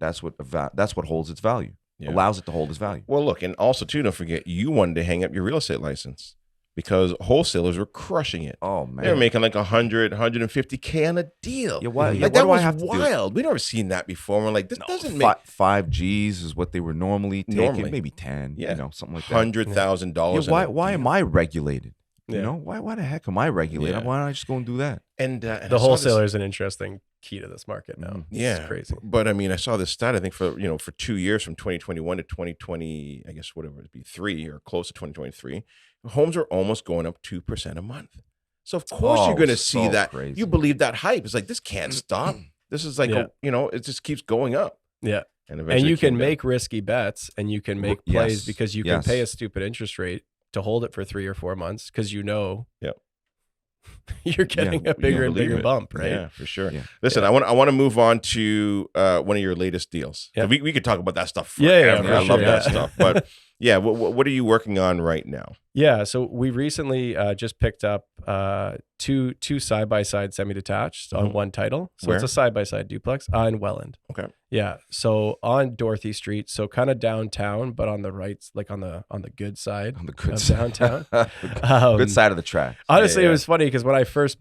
holds its value. Yeah. Allows it to hold its value. Well, look, and also too, don't forget, you wanted to hang up your real estate license because wholesalers were crushing it. Oh man. They were making like 100, 150K on a deal. Yeah, why? Like, What that do was I have to wild. We never seen that before. We're like, this doesn't make 5 G's is what they were normally taking, maybe 10, something like that. $100,000. Yeah, why am I regulated? Yeah. You know, why the heck am I regulated? Yeah. Why don't I just go and do that? And The wholesaler is an interesting key to this market now. Yeah, It's crazy. But I mean, I saw this stat. I think for 2 years, from 2021 to 2020, I guess whatever it'd be 3 or close to 2023, homes are almost going up 2% a month. So of course you're going to see that. Crazy. You believe that hype. It's like this can't stop. This is like it just keeps going up. Yeah. And you can make risky bets and you can make plays because you can pay a stupid interest rate to hold it for 3 or 4 months because you're getting a bigger and bigger bump, right? Yeah, for sure. Yeah. Listen, I want to move on to one of your latest deals. Yeah. We could talk about that stuff Yeah, forever. I love that stuff. But yeah, what are you working on right now? Yeah, so we recently just picked up two side-by-side semi-detached on one title. So it's a side-by-side duplex in Welland. Okay. Yeah, so on Dorothy Street, so kind of downtown, but on the right, like on the good side On the good of side. downtown. Good side of the track. Honestly, it was funny because when I first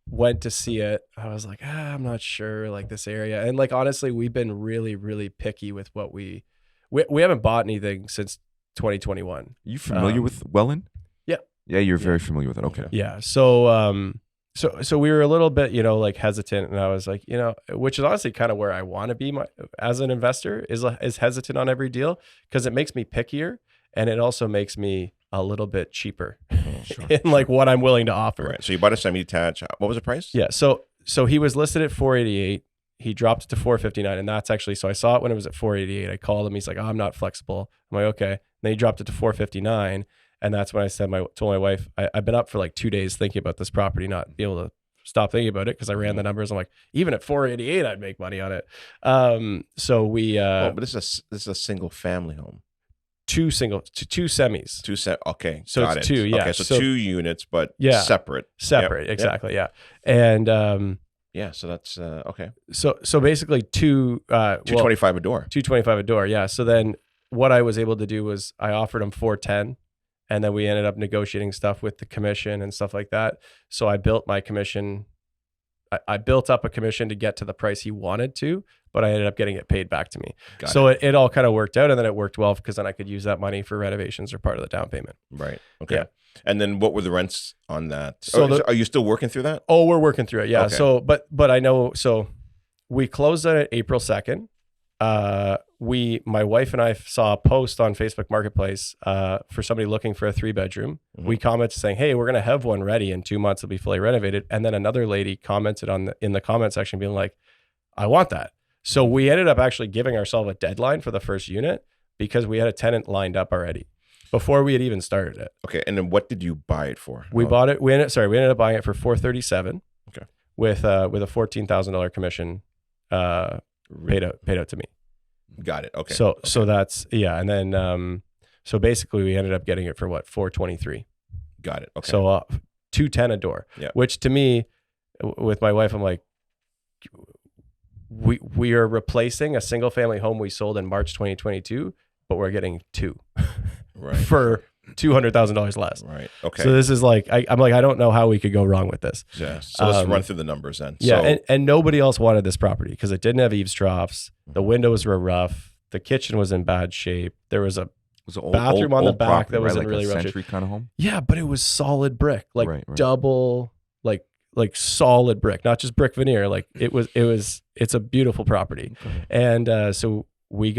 went to see it, I was like, I'm not sure, like this area. And like, honestly, we've been really, really picky with what we haven't bought anything since 2021. You familiar with Welland? Yeah. Yeah, you're very familiar with it. Okay. Yeah. So so we were a little bit, like hesitant, and I was like, which is honestly kind of where I want to be as an investor is hesitant on every deal because it makes me pickier and it also makes me a little bit cheaper in like what I'm willing to offer. Right. So you bought a semi-detached. What was the price? Yeah. So he was listed at 488. He dropped it to 459, and that's actually, so I saw it when it was at 488. I called him. He's like, I'm not flexible. I'm like, okay. And then he dropped it to 459. And that's when I said, told my wife, I've been up for like 2 days thinking about this property, not be able to stop thinking about it because I ran the numbers. I'm like, even at 488, I'd make money on it. So we, but this is a single family home. Two semis. Okay. So got it's it. two, yeah. Okay. So 2 units, but separate. Separate. Yep. Exactly. Yep. Yeah. And, yeah. So that's okay. So basically $225 a door. $225 a door. Yeah. So then what I was able to do was I offered him 410, and then we ended up negotiating stuff with the commission and stuff like that. So I built my commission. I built up a commission to get to the price he wanted to, but I ended up getting it paid back to me. So it all kind of worked out, and then it worked well because then I could use that money for renovations or part of the down payment. Right. Okay. Yeah. And then what were the rents on that? So are you still working through that? Oh, we're working through it. Yeah. Okay. So, but I know, so we closed on it April 2nd. My wife and I saw a post on Facebook Marketplace for somebody looking for a 3-bedroom. We commented saying, hey, we're going to have one ready in 2 months. It'll be fully renovated. And then another lady commented in the comment section being like, I want that. So we ended up actually giving ourselves a deadline for the first unit because we had a tenant lined up already. before we had even started it. Okay. And then what did you buy it for? We bought it. We ended up buying it for $437. Okay. With a $14,000 commission paid out to me. Got it. Okay. So that's and then so basically we ended up getting it for what, $423. Got it. Okay. So $210 a door. Yeah. Which to me, with my wife, I'm like, we are replacing a single family home we sold in March 2022, but we're getting two for $200,000 less. Right. Okay. So this is like, I'm like, I don't know how we could go wrong with this. Yeah. So let's run through the numbers then. Yeah. So, And nobody else wanted this property because it didn't have eaves troughs. The windows were rough. The kitchen was in bad shape. There was a bathroom on the back property, that was in like really a rough century shape. kind of home. Yeah, but it was solid brick, like Right. double, like solid brick, not just brick veneer. Like it's a beautiful property. Okay. And so we've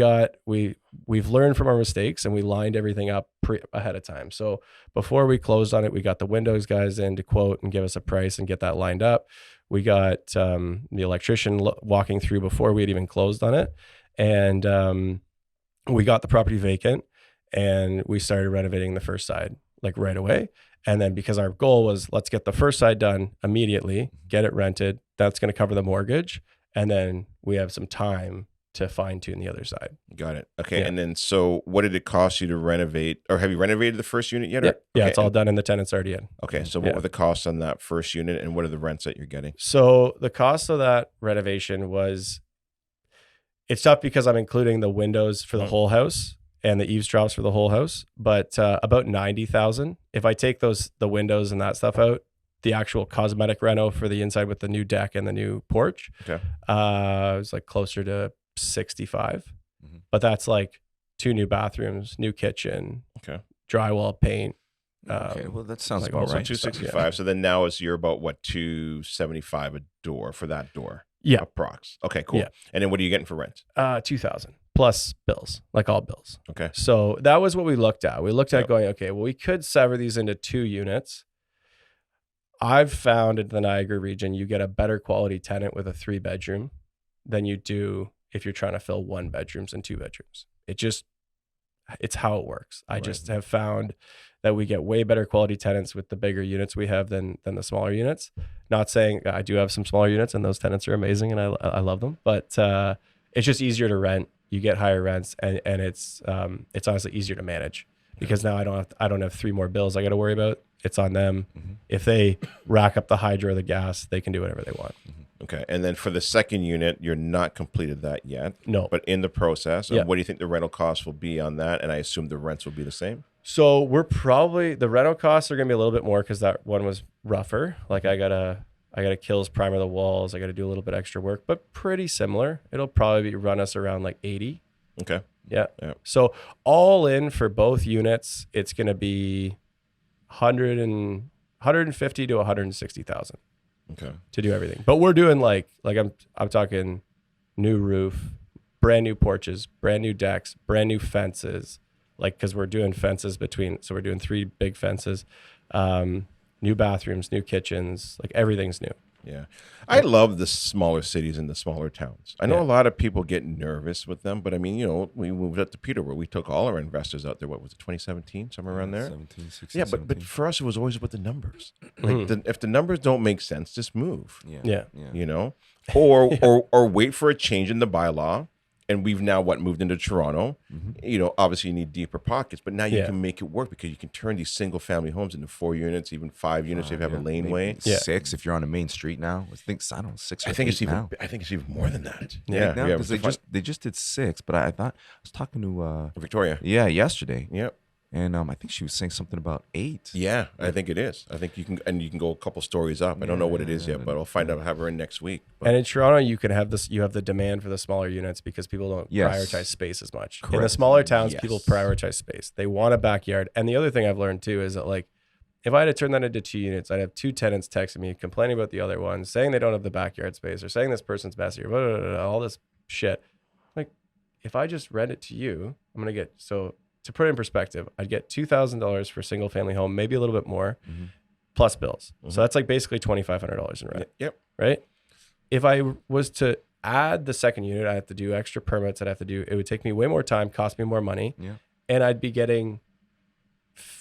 learned from our mistakes and we lined everything up ahead of time. So before we closed on it, we got the windows guys in to quote and give us a price and get that lined up. We got the electrician walking through before we had even closed on it. And we got the property vacant and we started renovating the first side like right away. And then because our goal was, let's get the first side done immediately, get it rented. That's going to cover the mortgage. And then we have some time to fine tune the other side. got it. Okay. Yeah. And then, so what did it cost you to renovate, or have you renovated the first unit yet? Yeah, Or? yeah, Okay. it's all done and the tenant's already in. Okay. So what were the costs on that first unit and what are the rents that you're getting? So the cost of that renovation was, it's tough because I'm including the windows for the whole house and the eaves troughs for the whole house, but about $90,000. If I take the windows and that stuff out, the actual cosmetic reno for the inside with the new deck and the new porch, Okay. it was like closer to 65. Mm-hmm. But that's like 2 new bathrooms, new kitchen, Okay. drywall, paint. Okay, well that sounds like about also right. 265. So then now you're about what, 275 a door for that door? Yeah. Approx. Okay, cool. Yeah. And then what are you getting for rent? 2,000 plus bills, like all bills. Okay. So that was what we looked at. We looked at Yep. going, okay, well, we could sever these into 2 units. I've found in the Niagara region, you get a better quality tenant with a 3-bedroom than you do if you're trying to fill 1 bedrooms and 2 bedrooms. It's how it works. I just have found that we get way better quality tenants with the bigger units we have than the smaller units. Not saying I do have some smaller units and those tenants are amazing and I love them, but it's just easier to rent. You get higher rents and it's honestly easier to manage because now I don't have 3 more bills I got to worry about. It's on them. Mm-hmm. If they rack up the hydro or the gas, they can do whatever they want. Okay. And then for the second unit, you're not completed that yet. No. But in the process, Yeah. what do you think the rental costs will be on that? And I assume the rents will be the same? So we're probably, the rental costs are going to be a little bit more because that one was rougher. Like I gotta kills primer the walls. I gotta do a little bit extra work, but pretty similar. It'll probably run us around like 80. Okay. Yeah. Yeah. So all in for both units, it's going to be 150 to 160,000 Okay. to do everything. But we're doing like I'm talking new roof, brand new porches, brand new decks, brand new fences. Like, cause we're doing fences so we're doing 3 big fences, new bathrooms, new kitchens, like everything's new. Yeah. I love the smaller cities and the smaller towns. I know a lot of people get nervous with them, but I mean, we moved up to Peterborough. We took all our investors out there. What was it, 2017? Somewhere around there? 17, 16, Yeah, but 17. for us, it was always about the numbers. Like if the numbers don't make sense, just move. Yeah. You know, or wait for a change in the bylaw. And we've now moved into Toronto. You know, obviously you need deeper pockets, but now you can make it work because you can turn these single family homes into 4 units, even 5 units if you have a laneway. Maybe 6 if you're on a main street now. I think 6 or I think 8 it's even. now. I think it's even more than that. Yeah, Yeah, because they just did 6, but I thought I was talking to Victoria. yesterday. Yep. And I think she was saying something about 8. Yeah, I think it is. I think you can go a couple stories up. I don't know what it is yet, but I'll find out. Have her in next week. But And in Toronto, you can have this. You have the demand for the smaller units because people don't Yes. prioritize space as much. In the Correct. smaller towns, Yes. people prioritize space. They want a backyard. And the other thing I've learned too is that like, if I had to turn that into 2 units, I'd have 2 tenants texting me complaining about the other one, saying they don't have the backyard space or saying this person's messy or blah, blah, blah, blah, all this shit. Like, if I just rent it to you, I'm gonna get to put it in perspective, I'd get $2,000 for a single family home, maybe a little bit more, plus bills. So that's like basically $2,500 in rent. Yep. Right? If I was to add the second unit, I have to do extra permits. It would take me way more time, cost me more money. Yeah. And I'd be getting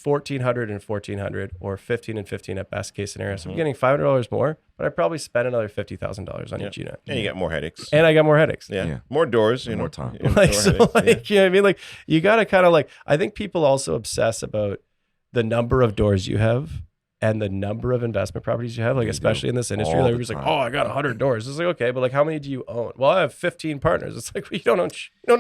1,400 and 1,400 or 15 and 15 at best case scenario. So I'm getting $500 more, but I probably spent another $50,000 on each unit. And you get more headaches. And I got more headaches. Yeah. More doors, More time. Like, so like, you know what I mean? Like, you got to kind of like, I think people also obsess about the number of doors you have and the number of investment properties you have, like, especially in this industry. All Like, the we're just like, time. oh, I got 100 doors. It's like, okay, but like, how many do you own? Well, I have 15 partners. It's like, well, you don't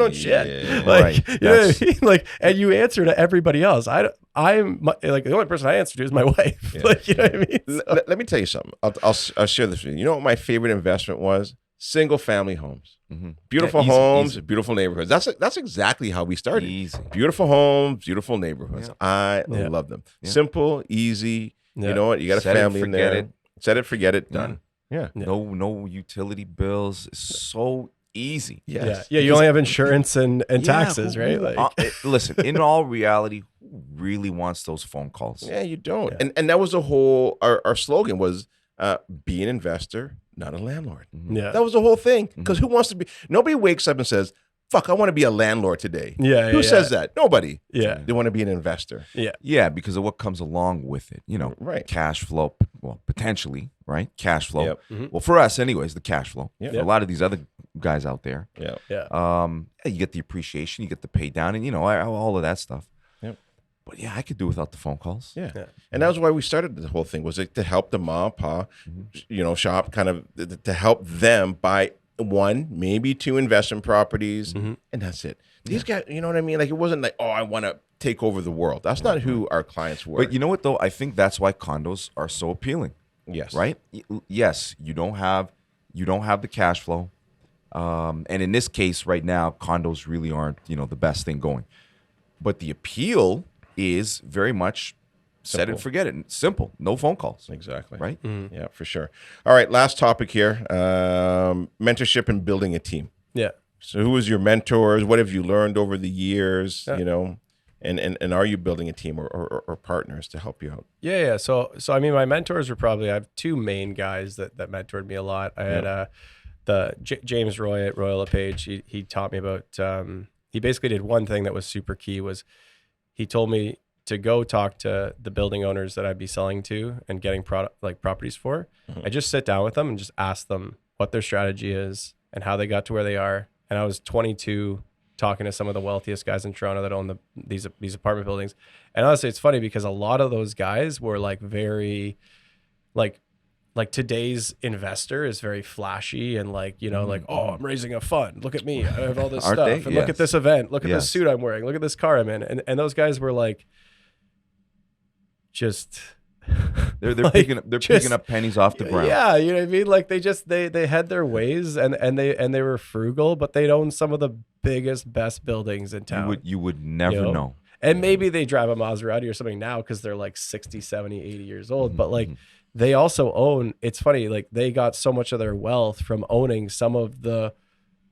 own shit. Like, Right. you know what I mean? Like, and you answer to everybody else. I'm like, the only person I answer to is my wife. Like, you know what I mean? So, Let me tell you something. I'll share this with you. You know what my favorite investment was? Single family homes. Beautiful easy, homes, easy. beautiful neighborhoods. That's exactly how we started. Easy. Beautiful homes, beautiful neighborhoods. Yeah. I Yeah. love them. Yeah. Simple, easy. Yeah. You know what? You got a Set it, family in forget there. it. Set it, forget it. Done. Yeah. Yeah. No utility bills. It's so easy. Yes. yeah. You only have insurance and taxes, who- right? who- Like, listen, in all reality, who really wants those phone calls? Yeah, you don't. Yeah. And that was the whole, our slogan was be an investor, not a landlord. yeah. That was the whole thing. Because who wants to be, nobody wakes up and says, fuck, I want to be a landlord today. Yeah. Who says that? Nobody. Yeah. They want to be an investor. Yeah. Yeah, because of what comes along with it. You know, Right. cash flow. Well, potentially, right? Cash flow. Yep. Mhm. Well, for us, anyways, the cash flow. Yep. For a lot of these other guys out there, Yeah. Yeah. you get the appreciation, you get the pay down, and you know all of that stuff. Yep. But yeah, I could do without the phone calls. Yeah. Yeah. And that was why we started the whole thing, was like to help the mom and pop, shop, kind of to help them buy one, maybe two investment properties, and that's it. These guys, you know what I mean? Like, it wasn't like, oh, I want to take over the world. That's not who our clients were. But you know what though? I think that's why condos are so appealing. Yes. Right? Yes, you don't have the cash flow. And in this case right now, condos really aren't, the best thing going. But the appeal is very much set Simple. and forget it. Simple. No phone calls. Exactly. Right? Yeah, for sure. All right, last topic here: mentorship and building a team. Yeah. So, who was your mentors? What have you learned over the years? Yeah. And are you building a team or partners to help you out? Yeah. So I mean, my mentors were probably, I have two main guys that mentored me a lot. I had James Roy at Royal LePage. He taught me about, he basically did one thing that was super key, was he told me to go talk to the building owners that I'd be selling to and getting properties for. I just sit down with them and just ask them what their strategy is and how they got to where they are. And I was 22 talking to some of the wealthiest guys in Toronto that own these apartment buildings. And honestly, it's funny because a lot of those guys were like very like today's investor is very flashy and like, like, oh, I'm raising a fund. Look at me. I have all this Aren't stuff. they? And look at Yes. this event. Look at Yes. this suit I'm wearing. Look at this car I'm in. And those guys were like, just They're like, picking up pennies off the ground. yeah, you know what I mean? Like they had their ways and they were frugal, but they'd own some of the biggest, best buildings in town. You would never know. And maybe they drive a Maserati or something now because they're like 60, 70, 80 years old. But like they also own, it's funny, like they got so much of their wealth from owning some of the,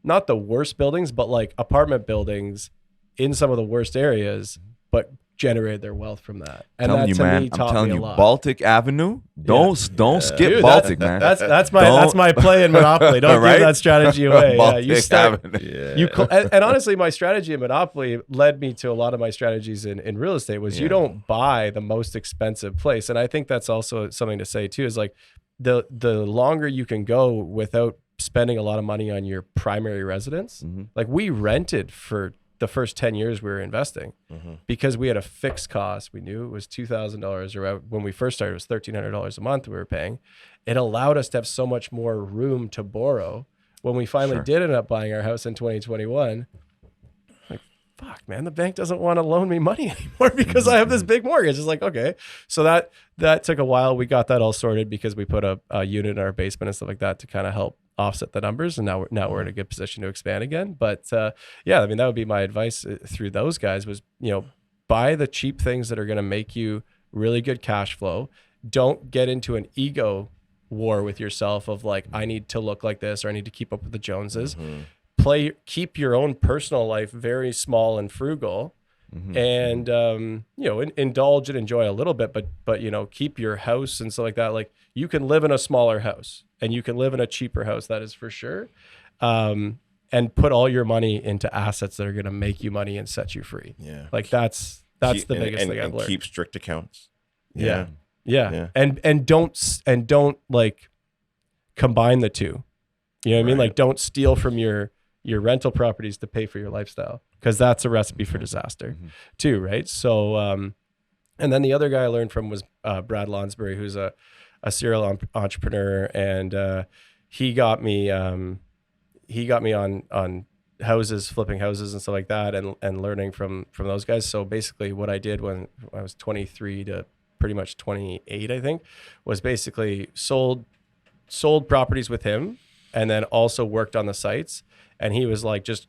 not the worst buildings, but like apartment buildings in some of the worst areas, but generated their wealth from that. And Telling that you, to man. me I'm taught telling me you, a lot. Baltic Avenue. Don't skip Dude, Baltic, man. That's my play in Monopoly. Don't Right? give that strategy away. Yeah, Baltic you start. Avenue. And honestly, my strategy in Monopoly led me to a lot of my strategies in real estate. Was you don't buy the most expensive place, and I think that's also something to say too. Is like the longer you can go without spending a lot of money on your primary residence. Like we rented for the first 10 years we were investing because we had a fixed cost. We knew it was $2,000 or when we first started, it was $1,300 a month we were paying. It allowed us to have so much more room to borrow. When we finally did end up buying our house in 2021, like, fuck, man, the bank doesn't want to loan me money anymore because I have this big mortgage. It's like, okay. So that took a while. We got that all sorted because we put a unit in our basement and stuff like that to kind of help offset the numbers, and now we're in a good position to expand again. But yeah, I mean, that would be my advice through those guys was, buy the cheap things that are going to make you really good cash flow. Don't get into an ego war with yourself of like, I need to look like this or I need to keep up with the Joneses. Keep your own personal life very small and frugal. And indulge and enjoy a little bit, but keep your house and stuff like that. Like you can live in a smaller house and you can live in a cheaper house, that is for sure. And put all your money into assets that are going to make you money and set you free. Yeah. Like that's That's the biggest thing I've and learned. keep strict accounts. Yeah. Yeah. And don't like combine the two. You know what I mean? Right. Like, don't steal from your rental properties to pay for your lifestyle, because that's a recipe for disaster too, right? So and then the other guy I learned from was Brad Lonsbury, who's a serial entrepreneur, and he got me on houses, flipping houses and stuff like that, and learning from those guys. So basically what I did when I was 23 to pretty much 28, I think, was basically sold properties with him, and then also worked on the sites. And he was like, just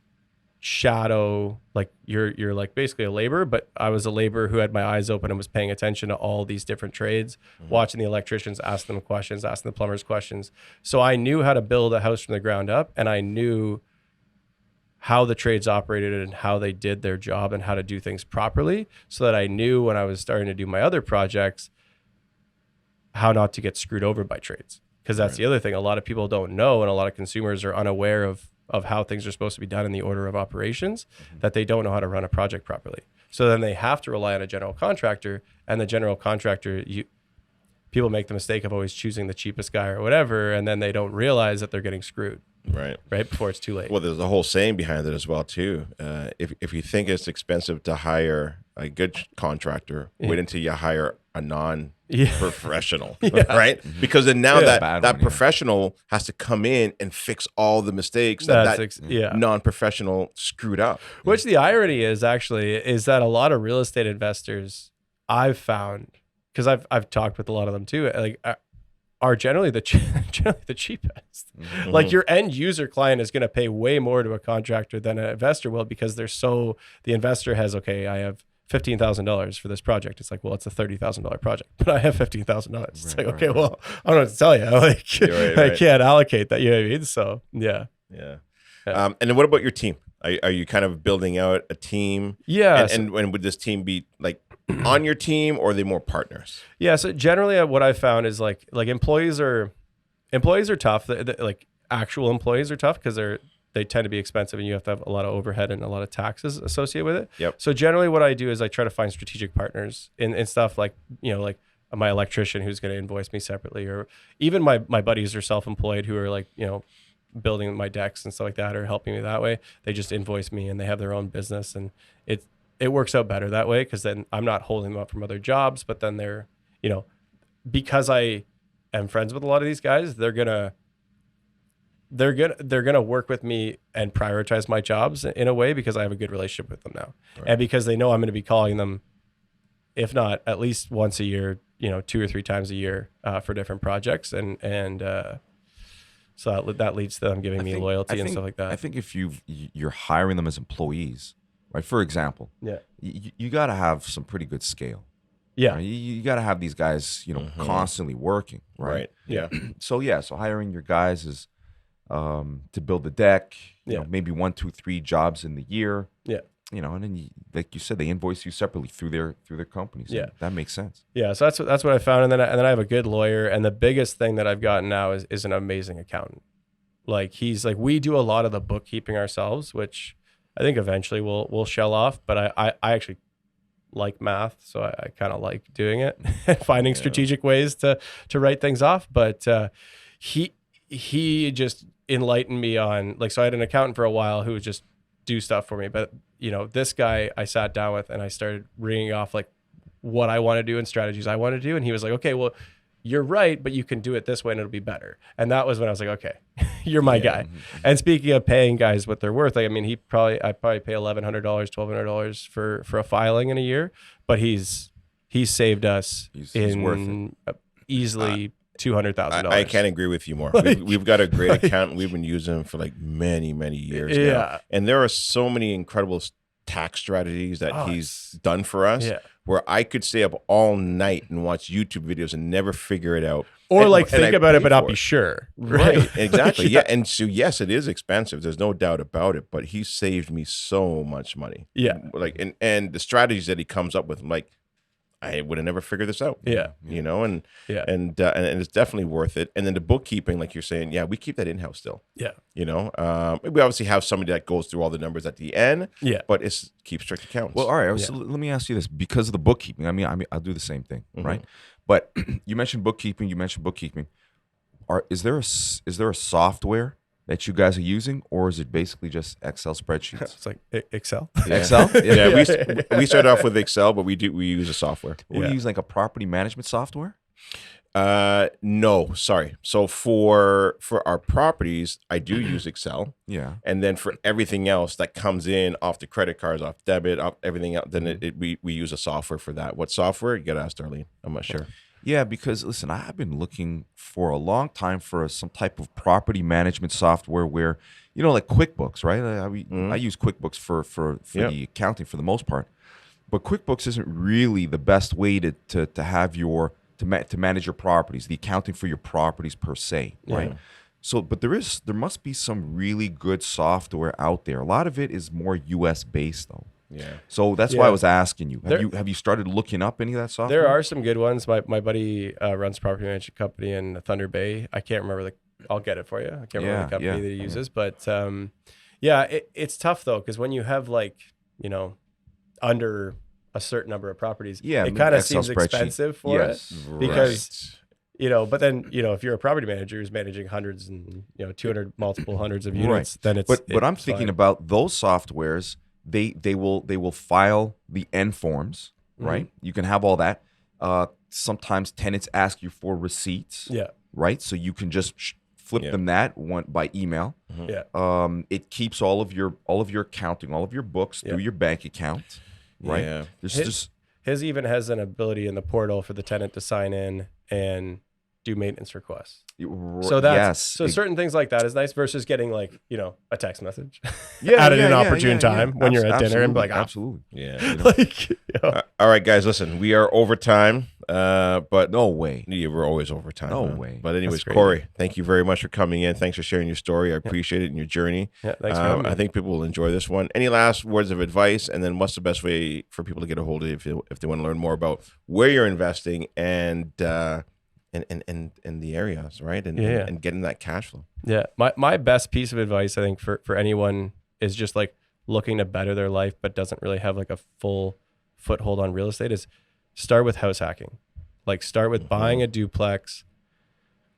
shadow, like you're like basically a laborer, but I was a laborer who had my eyes open and was paying attention to all these different trades, watching the electricians, asking them questions, asking the plumbers questions. So I knew how to build a house from the ground up, and I knew how the trades operated and how they did their job and how to do things properly, so that I knew when I was starting to do my other projects how not to get screwed over by trades. Because that's the other thing a lot of people don't know, and a lot of consumers are unaware of how things are supposed to be done in the order of operations, that they don't know how to run a project properly. So then they have to rely on a general contractor, and the general contractor, people make the mistake of always choosing the cheapest guy or whatever, and then they don't realize that they're getting screwed right before it's too late. Well, there's a whole saying behind it as well too. If you think it's expensive to hire a good contractor, wait until you hire a non-professional, right? Because then now that professional has to come in and fix all the mistakes that non-professional screwed up. Which the irony is actually is that a lot of real estate investors I've found, because I've talked with a lot of them too, like are generally the cheapest. Like your end user client is going to pay way more to a contractor than an investor will, because the investor has, okay, I have $15,000 for this project. It's like, well, it's a $30,000 project, but I have $15,000. It's like, okay, well, I don't know what to tell you. Like, I can't allocate that. You know what I mean? So yeah. And then what about your team? Are you kind of building out a team? Yeah. And would this team be like on your team, or are they more partners? Yeah. So generally what I found is like employees are tough. Like actual employees are tough because they tend to be expensive, and you have to have a lot of overhead and a lot of taxes associated with it. Yep. So generally what I do is I try to find strategic partners in stuff like, like my electrician who's going to invoice me separately, or even my buddies are self-employed who are like, building my decks and stuff like that, or helping me that way. They just invoice me and they have their own business, and it works out better that way, because then I'm not holding them up from other jobs, but then they're, because I am friends with a lot of these guys, they're gonna work with me and prioritize my jobs in a way, because I have a good relationship with them now. And because they know I'm going to be calling them, if not at least once a year, 2 or 3 times a year for different projects. And so that leads to them giving me loyalty and stuff like that. I think if you're hiring them as employees, right? For example, you got to have some pretty good scale. Yeah. Right? You got to have these guys, constantly working, right? Yeah. So hiring your guys is to build the deck, maybe 1, 2, 3 jobs in the year. Yeah. And then like you said, they invoice you separately through their companies. Yeah. That makes sense. Yeah. So that's what I found. And then I have a good lawyer. And the biggest thing that I've gotten now is an amazing accountant. Like he's like, we do a lot of the bookkeeping ourselves, which I think eventually we'll shell off, but I actually like math. So I kind of like doing it and finding strategic ways to write things off. But he just enlightened me on, like, so I had an accountant for a while who would just do stuff for me. But, this guy I sat down with and I started reading off like what I want to do and strategies I want to do. And he was like, okay, well, you're right, but you can do it this way and it'll be better. And that was when I was like, okay, you're my guy. And speaking of paying guys what they're worth, like, I mean, I probably pay $1,100, $1,200 for a filing in a year, but he's saved us he's worth it. Easily $200,000. I can't agree with you more. We've got a great accountant. We've been using him for like many, many years now. And there are so many incredible tax strategies that he's done for us where I could stay up all night and watch YouTube videos and never figure it out. Or think about it, but not be sure. Right. Exactly. Yeah. And so, yes, it is expensive. There's no doubt about it, but he saved me so much money. Yeah. Like, and the strategies that he comes up with, I'm like, I would have never figured this out. Yeah. You know, and Yeah. and it's definitely worth it. And then the bookkeeping, like you're saying, yeah, we keep that in-house still. Yeah. You know, we obviously have somebody that goes through all the numbers at the end. Yeah. But it's keep strict accounts. Well, all right. Yeah. So let me ask you this: because of the bookkeeping, I mean, I'll do the same thing, Mhm. right? But you mentioned bookkeeping. Is there a software that you guys are using, or is it basically just Excel spreadsheets? It's like Excel. Yeah. Excel? Yeah, we started off with Excel, but we use a software. We Yeah. use like a property management software. No, sorry. So for our properties, I do use Excel. Yeah. And then for everything else that comes in off the credit cards, off debit, off everything else, then we use a software for that. What software? You gotta ask Darlene. I'm not sure. Yeah, because listen, I've been looking for a long time for some type of property management software where, you know, like QuickBooks, right? I use QuickBooks for Yep. the accounting for the most part, but QuickBooks isn't really the best way to have to manage your properties, the accounting for your properties per se, right? Yeah. So, but there must be some really good software out there. A lot of it is more US based though. Yeah. So that's why I Yeah. was asking you. There- Have you started looking up any of that software? There are some good ones. My buddy runs a property management company in Thunder Bay. I can't remember I'll get it for you. I can't remember the company that he uses, but it's tough though, because when you have under a certain number of properties, Yeah, it kind of Excel seems spreadsheet. expensive for Yes. it because but then if you're a property manager who's managing hundreds and 200 multiple hundreds of units, then it's But I'm thinking fine. about those softwares. They will file the end forms, right? You can have all that. Sometimes tenants ask you for receipts, Yeah. right? So you can just flip Yeah. them that one by email. Yeah. It keeps all of your accounting, all of your books through your bank account, right? Yeah. There's His- just His even has an ability in the portal for the tenant to sign in and do maintenance requests. So that's certain things like that is nice versus getting a text message at an inopportune time when you're at dinner and be like, absolutely. Yeah. All right, guys, listen, we are over time, but No way. yeah, we're always over time. No man. way. But anyways, crazy. Cory, thank you very much for coming in. Thanks for sharing your story. I appreciate it and your journey. Yeah, thanks for having me. I think people will enjoy this one. Any last words of advice? And then what's the best way for people to get a hold of you if they want to learn more about where you're investing and the areas, right? And getting that cash flow. Yeah. My best piece of advice, I think, for anyone is just looking to better their life, but doesn't really have a full foothold on real estate is start with house hacking. Start with buying a duplex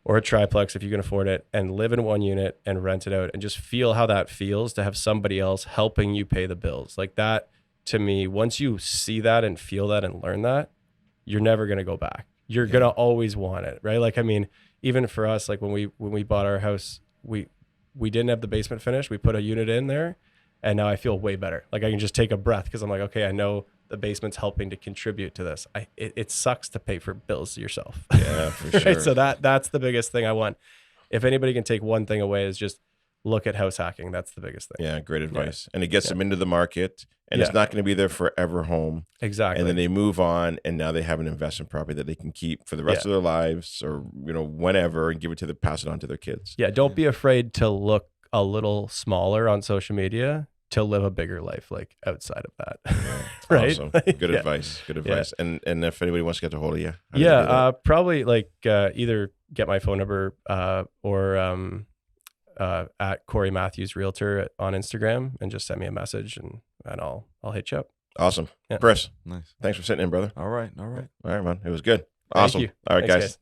or a triplex if you can afford it and live in one unit and rent it out and just feel how that feels to have somebody else helping you pay the bills. That to me, once you see that and feel that and learn that, you're never going to go back. You're going to always want it, right? Even for us, when we bought our house, we didn't have the basement finished. We put a unit in there and now I feel way better. I can just take a breath because I'm like, okay, I know the basement's helping to contribute to this. It sucks to pay for bills yourself. Yeah, for sure. Right? So that's the biggest thing I want. If anybody can take one thing away is just look at house hacking. That's the biggest thing. Yeah, great advice. And it gets them into the market, and it's not going to be their forever home. Exactly. And then they move on, and now they have an investment property that they can keep for the rest of their lives, or whenever, and give it to pass it on to their kids. Yeah, don't be afraid to look a little smaller on social media to live a bigger life outside of that. Right? Awesome. Good advice. Good advice. And if anybody wants to get a hold of you, how do they do that? Probably either get my phone number or at Cory Matthews Realtor on Instagram and just send me a message and I'll hit you up. Awesome. Yeah. Chris, Nice. thanks for sitting in, brother. All right. All right, man. It was good. Thank Awesome. you. All right, Thanks, guys. guys.